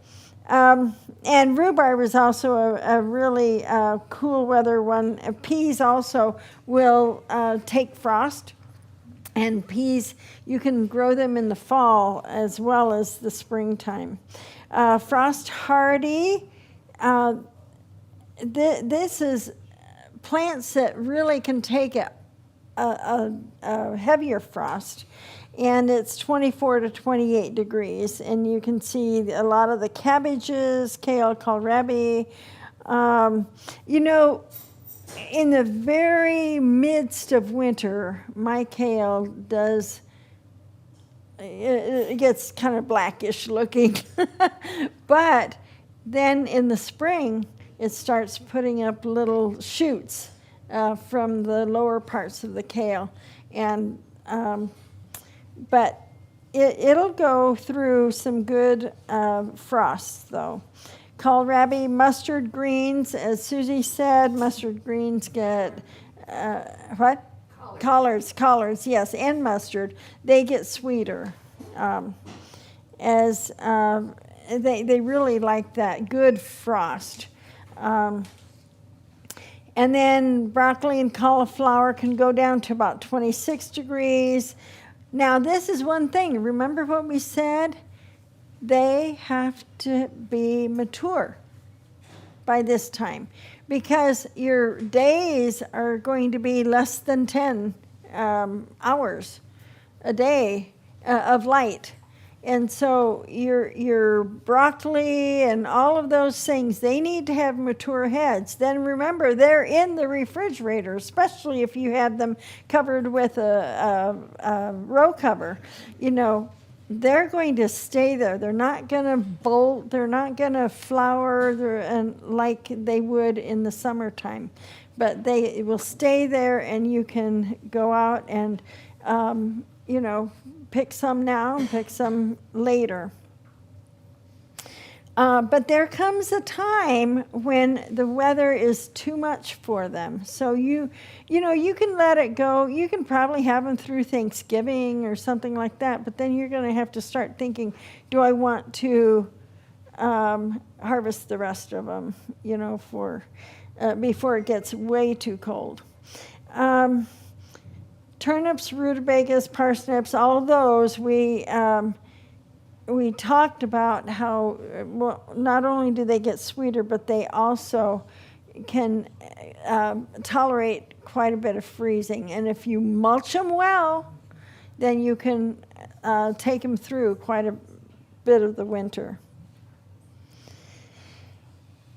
S1: And rhubarb is also a really cool weather one. Peas also will take frost. And peas, you can grow them in the fall as well as the springtime. Frost hardy. This is plants that really can take a heavier frost, and it's 24 to 28 degrees, and you can see a lot of the cabbages, kale, kohlrabi. You know, in the very midst of winter, my kale does, it gets kind of blackish looking, but then in the spring, it starts putting up little shoots from the lower parts of the kale. And but it'll go through some good frosts, though. Kohlrabi, mustard greens, as Susie said, mustard greens get, what? Collards, yes, and mustard. They get sweeter. They really like that good frost. And then broccoli and cauliflower can go down to about 26 degrees. Now, this is one thing. Remember what we said? They have to be mature by this time because your days are going to be less than 10 hours a day of light. And so your broccoli and all of those things, they need to have mature heads. Then remember, they're in the refrigerator, especially if you have them covered with a row cover. You know, they're going to stay there. They're not going to bolt. They're not going to flower and like they would in the summertime. But they will stay there, and you can go out and, you know, pick some now and pick some later. But there comes a time when the weather is too much for them. So you know, you can let it go. You can probably have them through Thanksgiving or something like that. But then you're going to have to start thinking, do I want to harvest the rest of them, you know, for before it gets way too cold. Turnips, rutabagas, parsnips, all those we talked about how, well, not only do they get sweeter, but they also can tolerate quite a bit of freezing. And if you mulch them well, then you can take them through quite a bit of the winter.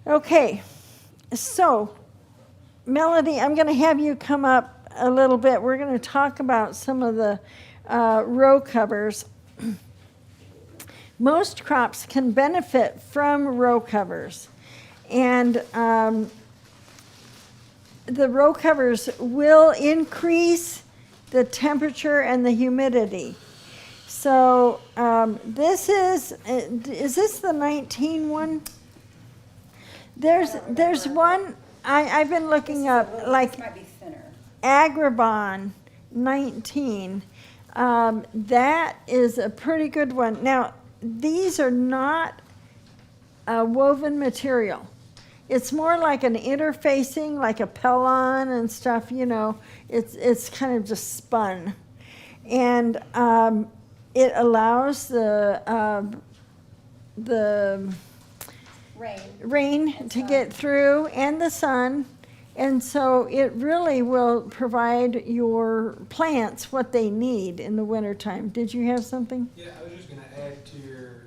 S1: Okay, so Melody, I'm going to have you come up a little bit. We're going to talk about some of the row covers. Most crops can benefit from row covers, and the row covers will increase the temperature and the humidity. So this is this the 19 one? There's one I've been looking up, like
S5: This might be thinner.
S1: Agribon 19. That is a pretty good one. Now, these are not woven material. It's more like an interfacing, like a Pellon and stuff, you know. It's kind of just spun. And it allows the rain to get through, and the sun. And so it really will provide your plants what they need in the wintertime. Did you have something?
S8: Yeah, I was just going to add to your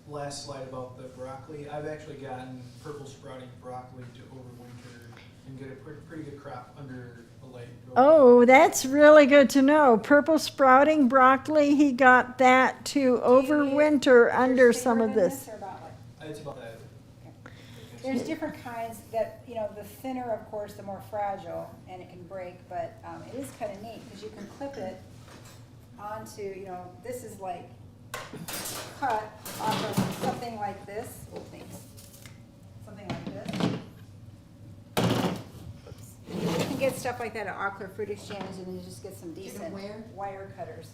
S8: last slide about the broccoli. I've actually gotten purple sprouting broccoli to overwinter and get a pretty good crop under the light.
S1: Oh, that's really good to know. Purple sprouting broccoli, he got that to overwinter under some of this.
S8: It's about that.
S5: There's different kinds that, you know, the thinner, of course, the more fragile, and it can break, but it is kind of neat, because you can clip it onto, you know, this is like cut off of something like this. Oh, thanks. Something like this. You can get stuff like that at Auckland Fruit Exchange, and you just get some decent wire cutters.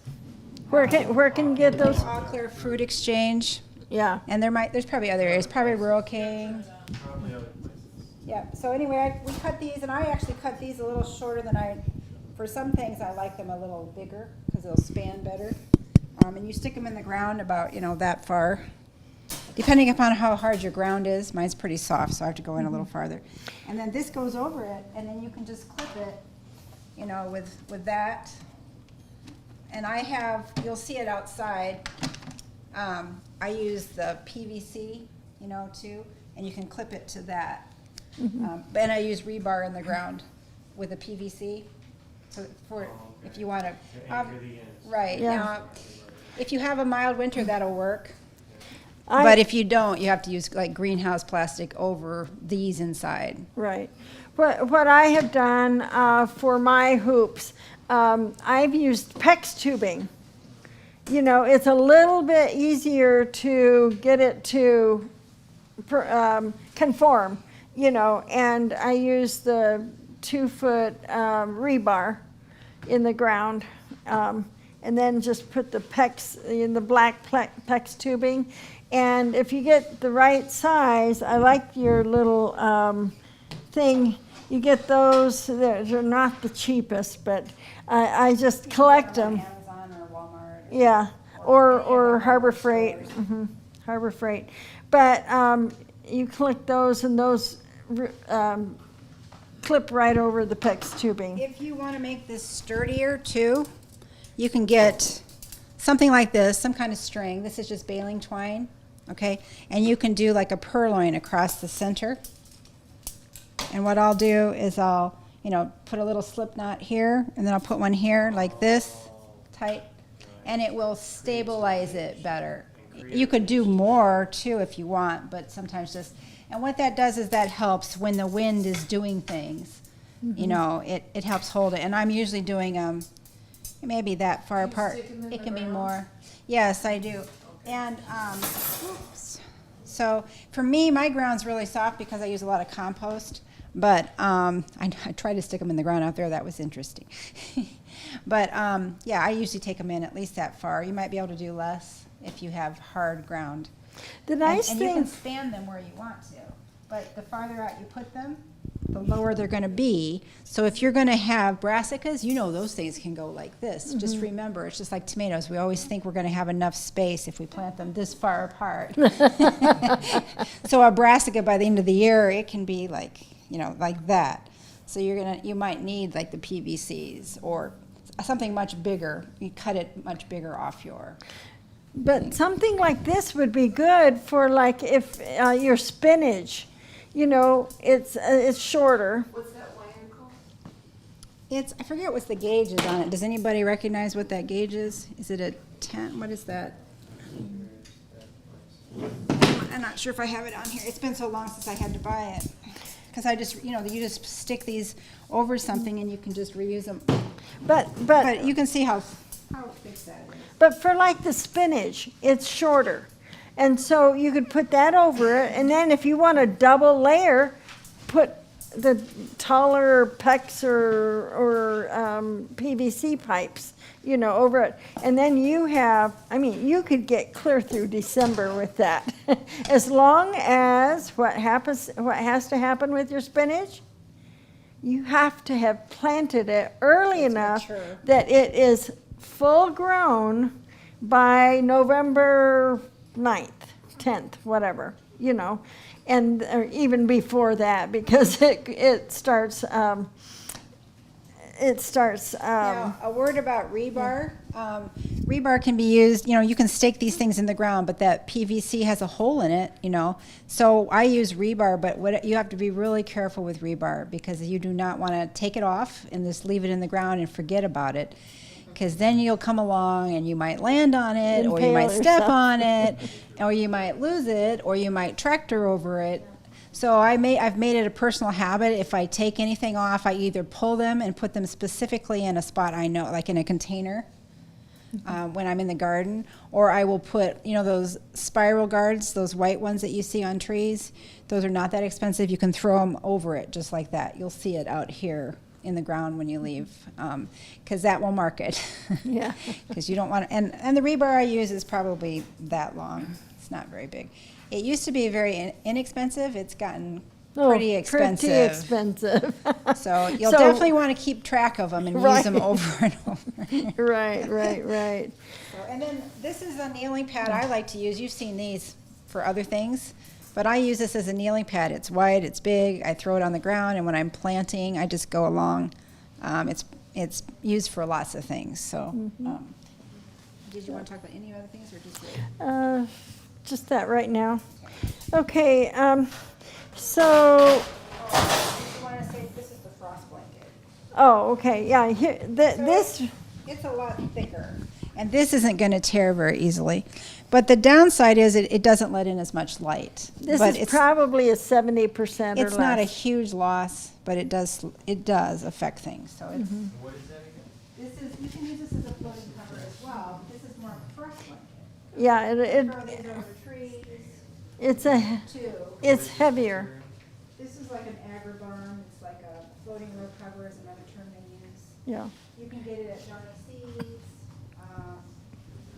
S1: Where can you get those?
S5: Auckland Fruit Exchange,
S1: Yeah.
S5: and there's probably other areas, probably Rural King.
S6: Probably other places.
S5: Yeah, so anyway, we cut these, and I actually cut these a little shorter than for some things, I like them a little bigger, because they'll span better. And you stick them in the ground about, you know, that far. Depending upon how hard your ground is, mine's pretty soft, so I have to go in a little farther. And then this goes over it, and then you can just clip it, you know, with that. And you'll see it outside. I use the PVC, you know, too, and you can clip it to that. And I use rebar in the ground with a PVC, so if you want to. Right,
S1: Yeah.
S5: now, if you have a mild winter, that'll work.
S1: I-
S5: But if you don't, you have to use like greenhouse plastic over these inside.
S1: Right. What I have done for my hoops, I've used PEX tubing. You know, it's a little bit easier to get it to conform, you know, and I use the 2-foot rebar in the ground, and then just put the PEX in the black PEX tubing. And if you get the right size, I like your little thing. You get those, they're not the cheapest, but I just collect them.
S5: Amazon or Walmart.
S1: Yeah, or Harbor Freight, Harbor Freight. But you collect those, and those clip right over the PEX tubing.
S5: If you want to make this sturdier too, you can get something like this, some kind of string. This is just baling twine, okay? And you can do like a purloin across the center. And what I'll do is I'll, you know, put a little slip knot here, and then I'll put one here like this, tight, and it will stabilize it better. You could do more too if you want, but sometimes just, and what that does is that helps when the wind is doing things. You know, it helps hold it. And I'm usually doing maybe that far apart. It can be more. Yes, I do. And oops. So for me, my ground's really soft because I use a lot of compost. But I tried to stick them in the ground out there. That was interesting. But yeah, I usually take them in at least that far. You might be able to do less if you have hard ground.
S1: The nice
S5: and
S1: thing.
S5: you can span them where you want to. But the farther out you put them, the lower they're going to be. So if you're going to have brassicas, you know those things can go like this. Just remember, it's just like tomatoes. We always think we're going to have enough space if we plant them this far apart. So a brassica by the end of the year, it can be like, you know, like that. So you might need like the PVCs or something much bigger. You cut it much bigger off your.
S1: But something like this would be good for like if your spinach, you know, it's shorter.
S4: What's that wire called?
S5: I forget what's the gauge is on it. Does anybody recognize what that gauge is? Is it a 10? What is that? I'm not sure if I have it on here. It's been so long since I had to buy it. Because I just, you know, you just stick these over something and you can just reuse them. But you can see how thick that is.
S1: But for like the spinach, it's shorter. And so you could put that over it, and then if you want a double layer, put the taller PEX or PVC pipes, you know, over it. And then you could get clear through December with that. As long as what has to happen with your spinach, you have to have planted it early enough
S5: mature.
S1: that it is full grown by November 9th, 10th, whatever, you know, and or even before that, because it starts. Now,
S5: a word about rebar. Rebar can be used, you know, you can stake these things in the ground, but that PVC has a hole in it, you know. So I use rebar, but you have to be really careful with rebar because you do not want to take it off and just leave it in the ground and forget about it. Because then you'll come along and you might land on it, or you
S1: Impale
S5: might step
S1: yourself.
S5: on it, or you might lose it, or you might tractor over it. So I've made it a personal habit. If I take anything off, I either pull them and put them specifically in a spot I know, like in a container, when I'm in the garden, or I will put, those spiral guards, those white ones that you see on trees. Those are not that expensive. You can throw them over it just like that. You'll see it out here in the ground when you leave, because that will mark it.
S1: Yeah.
S5: Because you don't want to, and the rebar I use is probably that long. It's not very big. It used to be very inexpensive. It's gotten pretty expensive.
S1: Pretty expensive.
S5: So you'll
S1: So-
S5: definitely want to keep track of them and use them
S1: Right.
S5: over and over.
S1: Right.
S5: So, and then this is a kneeling pad I like to use. You've seen these for other things, but I use this as a kneeling pad. It's wide, it's big. I throw it on the ground, and when I'm planting, I just go along. It's used for lots of things. So, did you want to talk about any other things, or just?
S1: Just that right now. Okay, so,
S5: You want to say this is the frost blanket.
S1: oh, okay, yeah, here, this,
S5: It's a lot thicker, and this isn't going to tear very easily. But the downside is it doesn't let in as much light.
S1: this
S5: But
S1: is probably a 70% or less.
S5: it's not a huge loss, but it does affect things. So it's
S6: What is that again?
S5: this is you can use this as a floating cover as well. But this is more of a frost blanket.
S1: Yeah,
S5: Throw these over trees too.
S1: it's heavier.
S5: This is like an agribarm. It's like a floating row cover is another term they use.
S1: Yeah.
S5: You can get it at Johnny Seeds.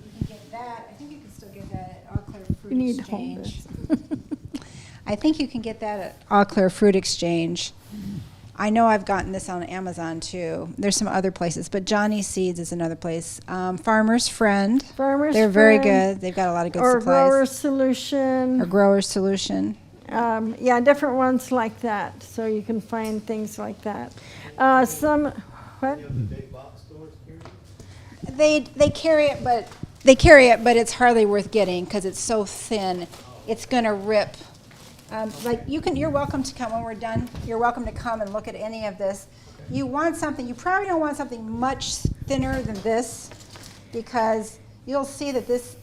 S5: You can get that. I think you can still get that at Eau Claire Fruit
S1: You need to hold
S5: Exchange.
S1: this.
S5: I think you can get that at Eau Claire Fruit Exchange. I know I've gotten this on Amazon too. There's some other places, but Johnny Seeds is another place. Farmer's Friend.
S1: Farmer's
S5: They're very
S1: Friend,
S5: good. They've got a lot of good
S1: or
S5: supplies.
S1: Grower Solution.
S5: Or Grower's Solution.
S1: Yeah, different ones like that, so you can find things like that. Some, what?
S6: Any of the big box stores carry it?
S5: They carry it, but it's hardly worth getting because it's so thin. It's gonna rip. You're welcome to come when we're done. You're welcome to come and look at any of this. You want something. You probably don't want something much thinner than this, because you'll see that this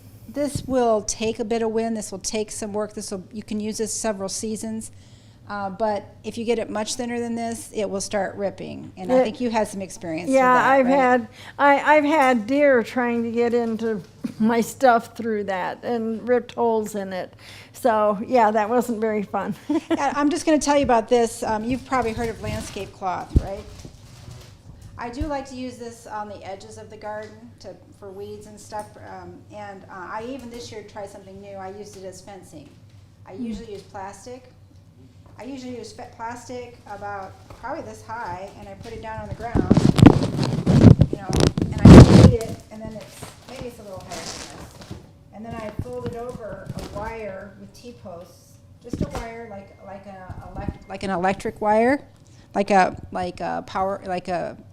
S5: will take a bit of wind. This will take some work. You can use this several seasons. But if you get it much thinner than this, it will start ripping. And I think you had some experience with
S1: Yeah,
S5: that,
S1: I've had deer trying to get into my stuff through that and ripped holes in it. So, yeah, that wasn't very fun.
S5: I'm just going to tell you about this. You've probably heard of landscape cloth, right? I do like to use this on the edges of the garden for weeds and stuff. I even this year tried something new. I used it as fencing. I usually use plastic. I usually use plastic about probably this high, and I put it down on the ground, and I heat it, and then maybe it's a little higher than this. And then I fold it over a wire with T-posts, just a wire like an electric wire, like a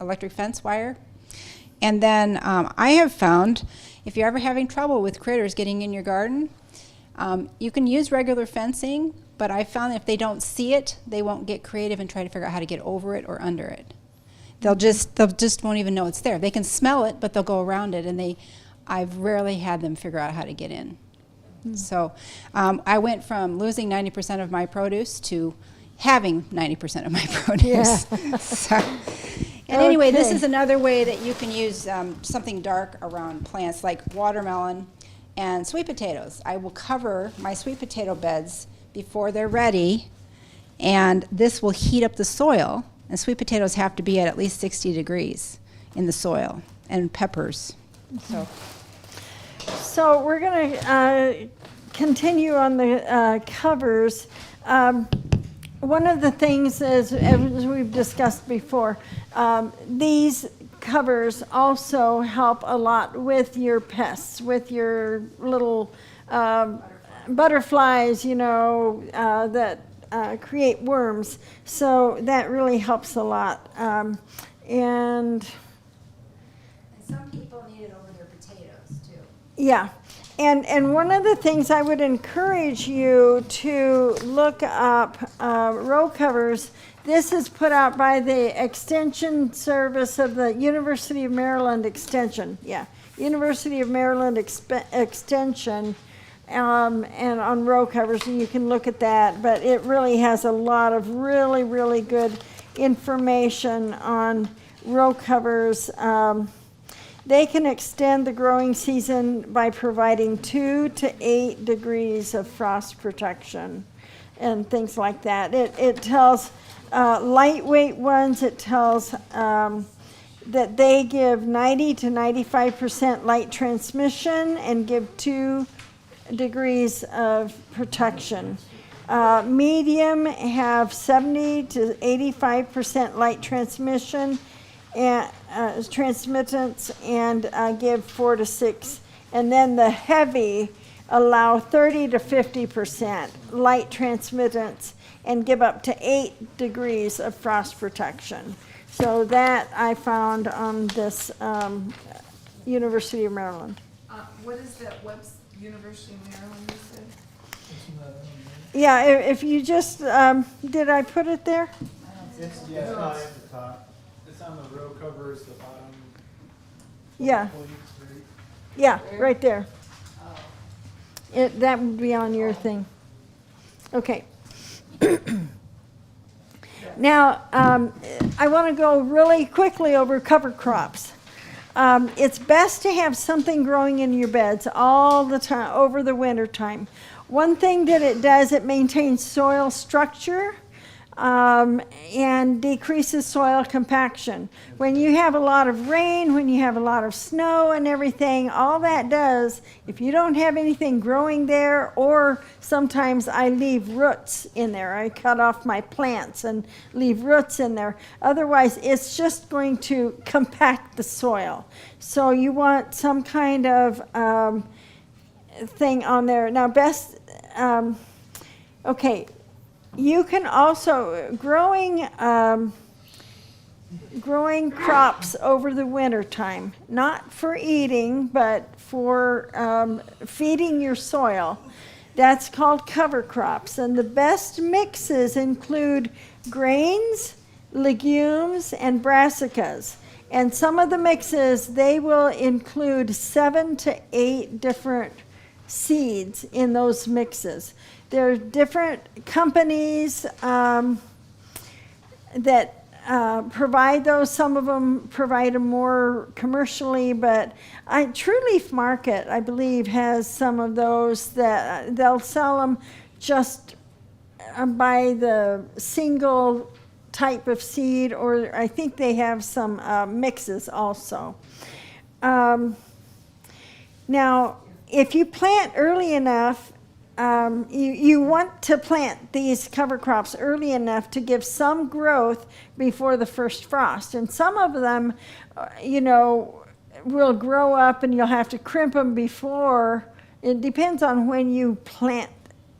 S5: electric fence wire. And then I have found, if you're ever having trouble with critters getting in your garden, you can use regular fencing, but I found that if they don't see it, they won't get creative and try to figure out how to get over it or under it. They'll just won't even know it's there. They can smell it, but they'll go around it, and I've rarely had them figure out how to get in. So I went from losing 90% of my produce to having 90% of my produce. And anyway, this
S1: Okay.
S5: is another way that you can use something dark around plants like watermelon and sweet potatoes. I will cover my sweet potato beds before they're ready, and this will heat up the soil. And sweet potatoes have to be at least 60 degrees in the soil, and peppers.
S1: So we're going to continue on the covers. One of the things, as we've discussed before, these covers also help a lot with your pests, with your little butterflies, that create worms. So that really helps a lot. And
S5: some people need it over their potatoes, too.
S1: yeah, and one of the things I would encourage you to look up row covers. This is put out by the Extension Service of the University of Maryland Extension. Yeah, University of Maryland Extension, and on row covers, and you can look at that, but it really has a lot of really, really good information on row covers. They can extend the growing season by providing 2 to 8 degrees of frost protection and things like that. It tells lightweight ones, it tells that they give 90 to 95% light transmission and give 2 degrees of protection. Medium have 70 to 85% light transmission and transmittance and give 4 to 6. And then the heavy allow 30 to 50% light transmittance and give up to 8 degrees of frost protection. So that I found on this University of Maryland.
S4: What is that University of Maryland, you said?
S3: Isn't that on
S1: Yeah, if you just, did I put it there?
S6: It's not at the top.
S8: It's on the row covers, the bottom.
S1: Yeah,
S8: Please, right?
S1: yeah, right there. That would be on your thing. Okay. Now, I want to go really quickly over cover crops. It's best to have something growing in your beds all the time, over the winter time. One thing that it does, it maintains soil structure and decreases soil compaction. When you have a lot of rain, when you have a lot of snow and everything, all that does, if you don't have anything growing there, or sometimes I leave roots in there. I cut off my plants and leave roots in there. Otherwise, it's just going to compact the soil. So you want some kind of thing on there. Now, okay. You can also, growing crops over the winter time, not for eating, but for feeding your soil. That's called cover crops. And the best mixes include grains, legumes, and brassicas. And some of the mixes, they will include 7 to 8 different seeds in those mixes. There are different companies that provide those. Some of them provide them more commercially, but True Leaf Market, I believe, has some of those that they'll sell them just by the single type of seed, or I think they have some mixes also. Now, if you plant early enough, you want to plant these cover crops early enough to give some growth before the first frost. And some of them, will grow up and you'll have to crimp them before. It depends on when you plant.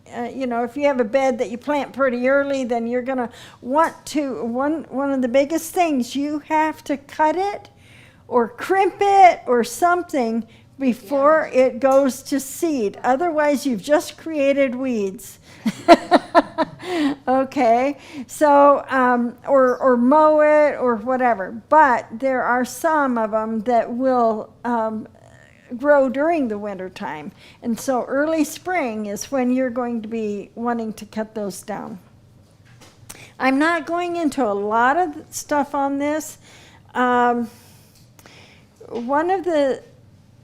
S1: If you have a bed that you plant pretty early, then you're going to want to, one of the biggest things, you have to cut it or crimp it or something before it goes to seed. Otherwise, you've just created weeds. Okay, so, or mow it or whatever. But there are some of them that will grow during the winter time. And so early spring is when you're going to be wanting to cut those down. I'm not going into a lot of stuff on this. One of the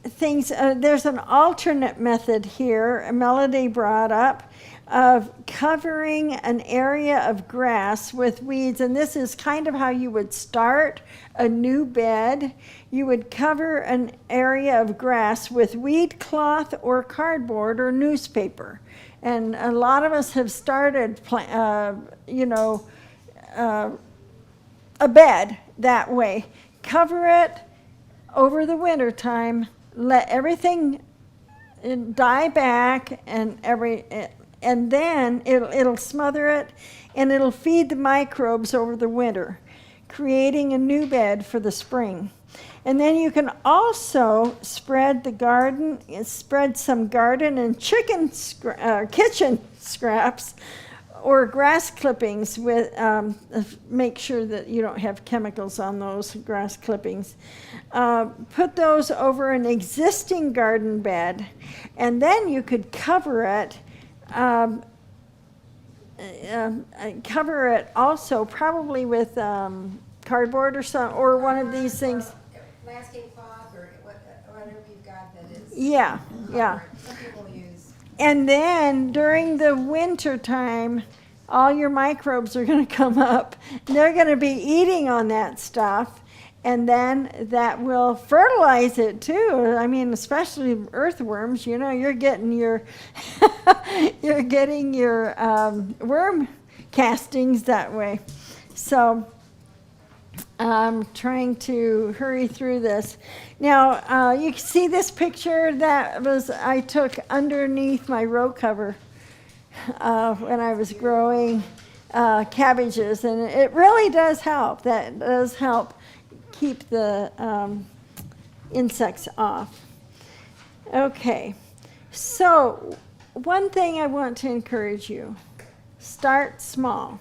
S1: things, there's an alternate method here, Melody brought up, of covering an area of grass with weeds. And this is kind of how you would start a new bed. You would cover an area of grass with weed cloth or cardboard or newspaper. And a lot of us have started, a bed that way. Cover it over the winter time. Let everything die back, and then it'll smother it, and it'll feed the microbes over the winter, creating a new bed for the spring. And then you can also spread some garden and kitchen scraps or grass clippings with, make sure that you don't have chemicals on those grass clippings. Put those over an existing garden bed, and then you could cover it. Cover it also probably with cardboard or one of these things.
S5: Landscape cloth or whatever you've got that is.
S1: Yeah, yeah.
S5: Some people use.
S1: And then during the winter time, all your microbes are going to come up. They're going to be eating on that stuff, and then that will fertilize it too. I mean, especially earthworms. You know, you're getting your worm castings that way. So I'm trying to hurry through this. Now, you can see this picture I took underneath my row cover when I was growing cabbages, and it really does help. That does help keep the insects off. Okay, so one thing I want to encourage you, start small.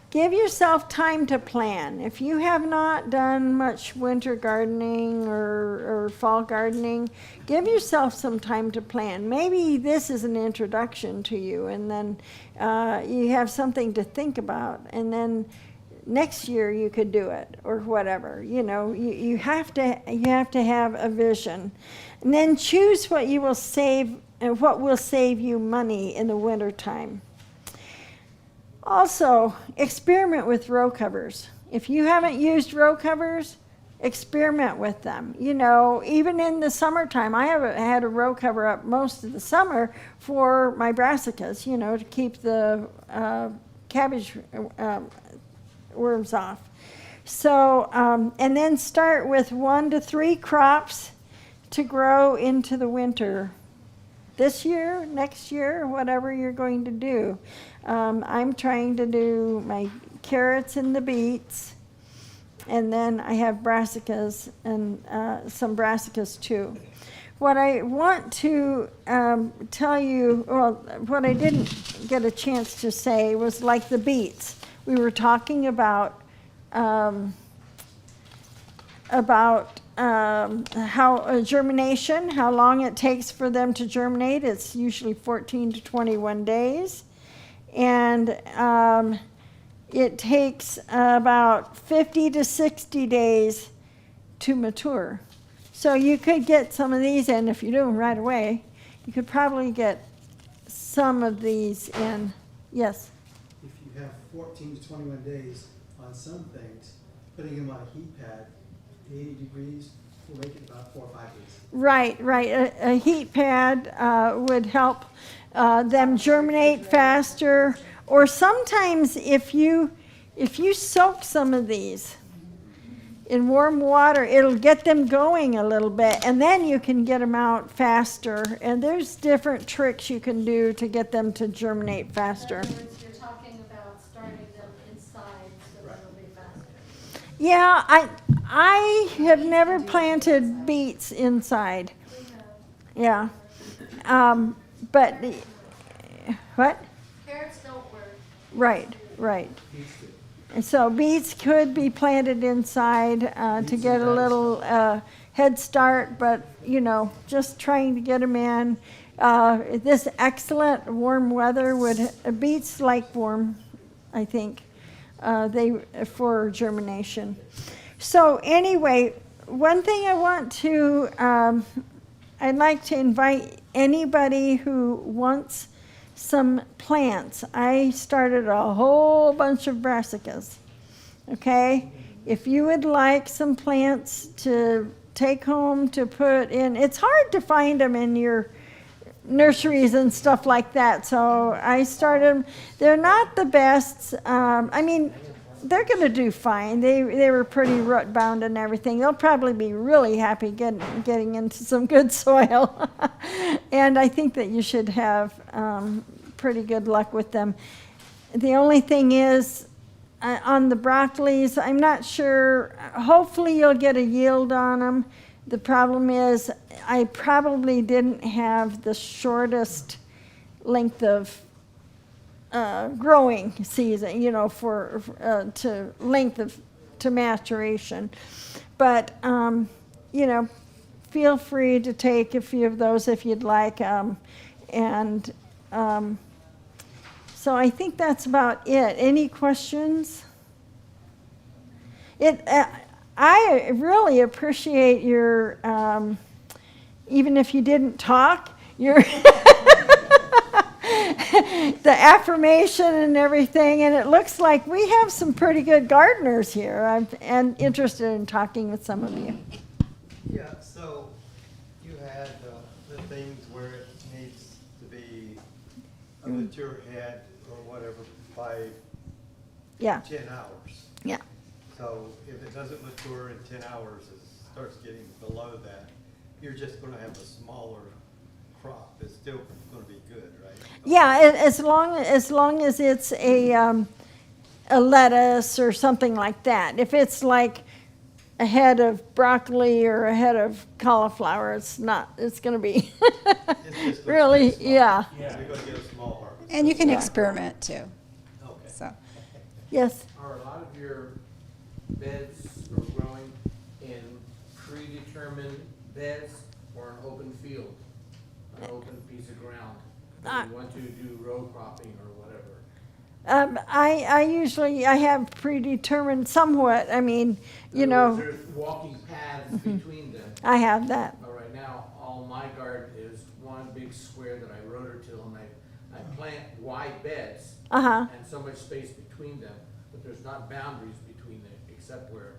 S1: Give yourself time to plan. If you have not done much winter gardening or fall gardening, give yourself some time to plan. Maybe this is an introduction to you, and then you have something to think about, and then next year you could do it or whatever. You know, you have to have a vision, and then choose what you will save and what will save you money in the winter time. Also, experiment with row covers. If you haven't used row covers, experiment with them. You know, even in the summertime, I have had a row cover up most of the summer for my brassicas, you know, to keep the cabbage worms off. So, and then start with 1 to 3 crops to grow into the winter. This year, next year, whatever you're going to do. I'm trying to do my carrots and the beets, and then I have brassicas and some brassicas too. What I want to tell you, well, what I didn't get a chance to say was like the beets. We were talking about how germination, how long it takes for them to germinate. It's usually 14 to 21 days. And it takes about 50 to 60 days to mature. So you could get some of these in if you do them right away. You could probably get some of these in. Yes?
S9: If you have 14 to 21 days on some things, putting them on a heat pad, 80 degrees, will make it about 4 or 5 days.
S1: Right. A heat pad would help them germinate faster. Or sometimes if you soak some of these in warm water, it'll get them going a little bit, and then you can get them out faster. And there's different tricks you can do to get them to germinate faster.
S10: In other words, you're talking about starting them inside so that it'll be faster.
S1: Yeah, I have never planted beets inside. Yeah. But what?
S10: Carrots don't work.
S1: Right. And so beets could be planted inside to get a little head start, but you know, just trying to get them in. This excellent warm weather beets like warm, I think, for germination. So anyway, one thing I want to, I'd like to invite anybody who wants some plants. I started a whole bunch of brassicas, okay? If you would like some plants to take home to put in, it's hard to find them in your nurseries and stuff like that, so I started them. They're not the best. I mean, they're going to do fine. They were pretty root bound and everything. They'll probably be really happy getting into some good soil. And I think that you should have pretty good luck with them. The only thing is, on the broccolis, I'm not sure. Hopefully you'll get a yield on them. The problem is I probably didn't have the shortest length of growing season, for to length of to maturation. But feel free to take a few of those if you'd like. And so I think that's about it. Any questions? I really appreciate your, even if you didn't talk, your the affirmation and everything. And it looks like we have some pretty good gardeners here. I'm interested in talking with some of you.
S6: Yeah, so you had the things where it needs to be a mature head or whatever by
S1: Yeah,
S6: 10 hours.
S1: yeah.
S6: So if it doesn't mature in 10 hours, it starts getting below that, you're just gonna have a smaller crop. It's still gonna be good, right?
S1: Yeah, as long as it's a lettuce or something like that. If it's like a head of broccoli or a head of cauliflower, it's not. It's going to be
S6: It's just gonna
S1: really,
S6: stay small.
S1: yeah.
S6: So you're gonna get a small harvest.
S5: And you can experiment too,
S6: Okay.
S5: so.
S1: Yes.
S11: Are a lot of your beds are growing in predetermined beds or an open field, an open piece of ground? If you want to do row cropping or whatever.
S1: I usually have predetermined somewhat. I mean,
S11: In other words, there's walking paths between them.
S1: I have that.
S11: But right now, all my garden is one big square that I rototill and I plant wide beds
S1: Uh-huh.
S11: and so much space between them, but there's not boundaries between them except where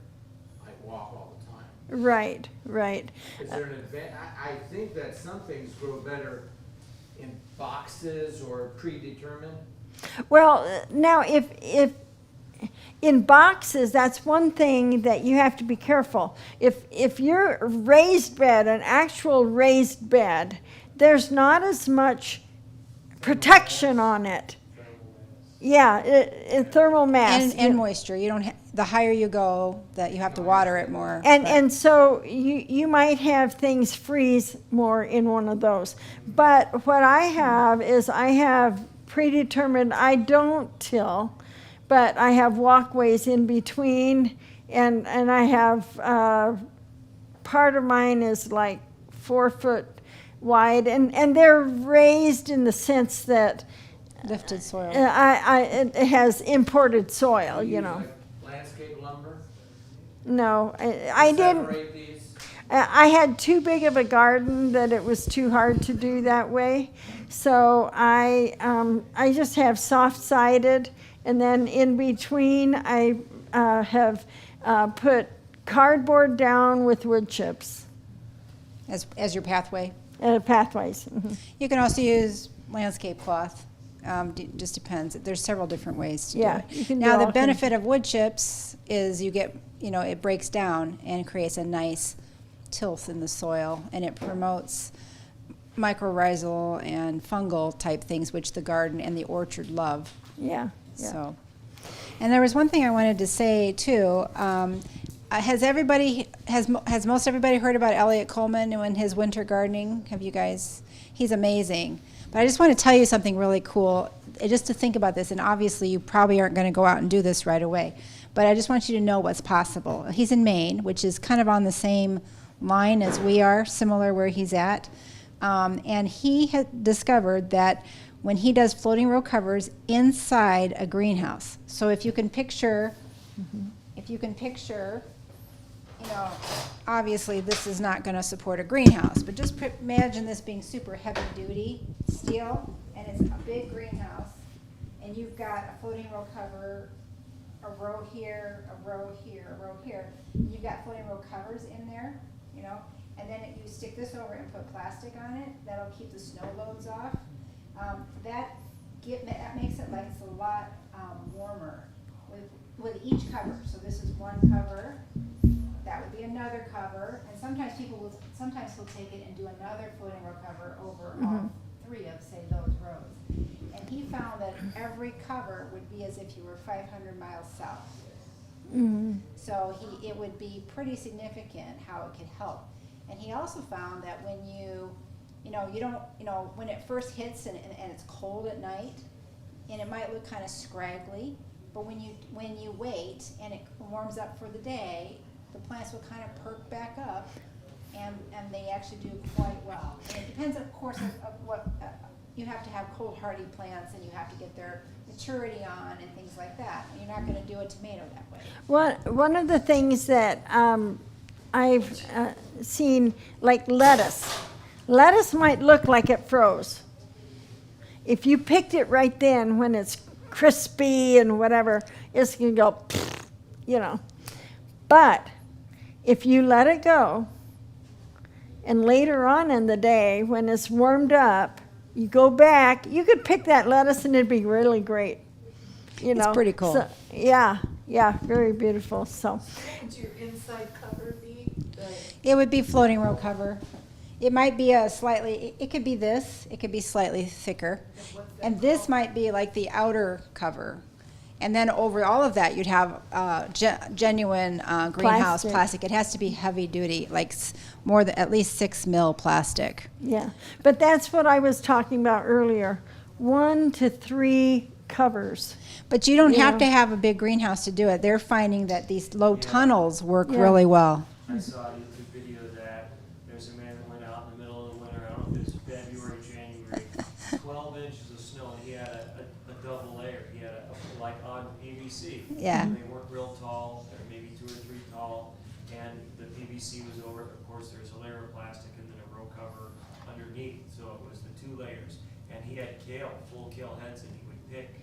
S11: I walk all the time.
S1: Right, right.
S11: Is there an advantage? I think that some things grow better in boxes or predetermined.
S1: Well, now if in boxes, that's one thing that you have to be careful. If you're raised bed, an actual raised bed, there's not as much protection on it. Yeah, thermal mass.
S5: And moisture, you don't, the higher you go, that you have to water it more.
S1: And so you might have things freeze more in one of those. But what I have is I have predetermined, I don't till, but I have walkways in between, and I have, part of mine is like 4 foot wide, and they're raised in the sense that
S5: Lifted soil.
S1: it has imported soil,
S11: Do
S1: you
S11: use,
S1: know.
S11: like, landscape lumber?
S1: No, I didn't.
S11: Separate these?
S1: I had too big of a garden that it was too hard to do that way. So I just have soft-sided, and then in between I have put cardboard down with wood chips.
S5: As your pathway.
S1: Pathways. Mhm.
S5: You can also use landscape cloth. Just depends. There's several different ways to
S1: Yeah,
S5: do
S1: you
S5: it.
S1: can do
S5: Now,
S1: all
S5: the
S1: kinds.
S5: benefit of wood chips is you get, it breaks down and creates a nice tilth in the soil, and it promotes mycorrhizal and fungal type things, which the garden and the orchard love.
S1: Yeah. Yeah.
S5: So, and there was one thing I wanted to say too. Has most everybody heard about Elliot Coleman and his winter gardening? Have you guys? He's amazing. But I just want to tell you something really cool, just to think about this. And obviously, you probably aren't going to go out and do this right away. But I just want you to know what's possible. He's in Maine, which is kind of on the same line as we are, similar where he's at. And he had discovered that when he does floating row covers inside a greenhouse. So if you can picture, obviously this is not going to support a greenhouse, but just imagine this being super heavy duty steel, and it's a big greenhouse, and you've got a floating row cover, a row here, a row here, a row here. And you've got floating row covers in there, and then you stick this over and put plastic on it. That'll keep the snow loads off. That makes it like it's a lot warmer with each cover. So this is one cover. That would be another cover, and sometimes he'll take it and do another floating row cover over all 3 of, say, those rows. And he found that every cover would be as if you were 500 miles south.
S1: Mm-hmm.
S5: So it would be pretty significant how it could help. And he also found that when you don't, when it first hits and it's cold at night, and it might look kind of scraggly, but when you wait and it warms up for the day, the plants will kind of perk back up, and they actually do quite well. And it depends, of course, of what, you have to have cold hardy plants, and you have to get their maturity on and things like that. You're not gonna do a tomato that way.
S1: One of the things that I've seen, like lettuce. Lettuce might look like it froze. If you picked it right then when it's crispy and whatever, it's gonna go, you know. But if you let it go, and later on in the day when it's warmed up, you go back, you could pick that lettuce and it'd be really great. You know,
S5: It's pretty cool.
S1: So, yeah, very beautiful. So,
S4: Would your inside cover be the,
S5: It would be floating row cover. It might be a slightly, it could be this, it could be slightly thicker. And this might be like the outer cover. And then over all of that, you'd have genuine greenhouse plastic. It has to be heavy duty, like more than at least 6 mil plastic.
S1: yeah, but that's what I was talking about earlier. 1 to 3 covers.
S5: But you don't have
S1: Yeah.
S5: to have a big greenhouse to do it. They're finding that these low
S7: Yeah.
S5: tunnels work
S1: Yeah.
S5: really well.
S7: I saw a YouTube video of that. There's a man that went out in the middle of the winter, I don't know if it was February, January, 12 inches of snow, and he had a double layer. He had like on PVC.
S5: Yeah.
S7: And they weren't real tall, they're maybe 2 or 3 tall, and the PVC was over, of course, there's a layer of plastic and then a row cover underneath, so it was the 2 layers. And he had full kale heads, and he would pick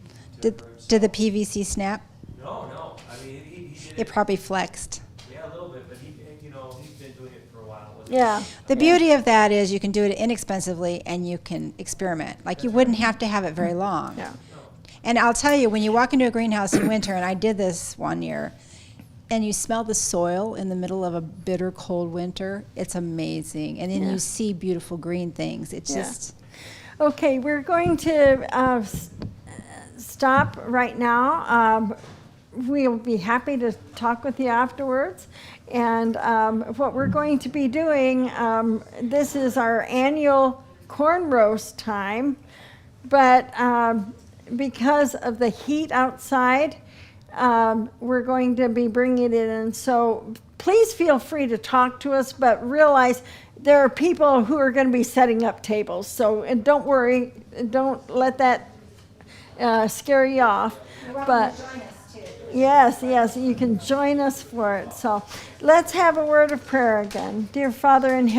S7: to
S5: Did the PVC snap?
S7: No, I mean, he did
S5: It probably flexed.
S7: yeah, a little bit, but he's been doing it for a while.
S1: Yeah.
S5: The beauty of that is you can do it inexpensively and you can experiment. Like you wouldn't have to have it very long.
S1: Yeah.
S5: And I'll tell you, when you walk into a greenhouse in winter, and I did this one year, and you smell the soil in the middle of a bitter cold winter, it's amazing. And then
S1: Yeah.
S5: you see beautiful green things. It's
S1: Yeah.
S5: just,
S1: Okay, we're going to stop right now. We'll be happy to talk with you afterwards. And what we're going to be doing, this is our annual corn roast time, but because of the heat outside, we're going to be bringing it in. So please feel free to talk to us, but realize there are people who are going to be setting up tables. So and don't worry, don't let that scare you off. But yes, you can join us for it. So let's have a word of prayer again. Dear Father in heaven,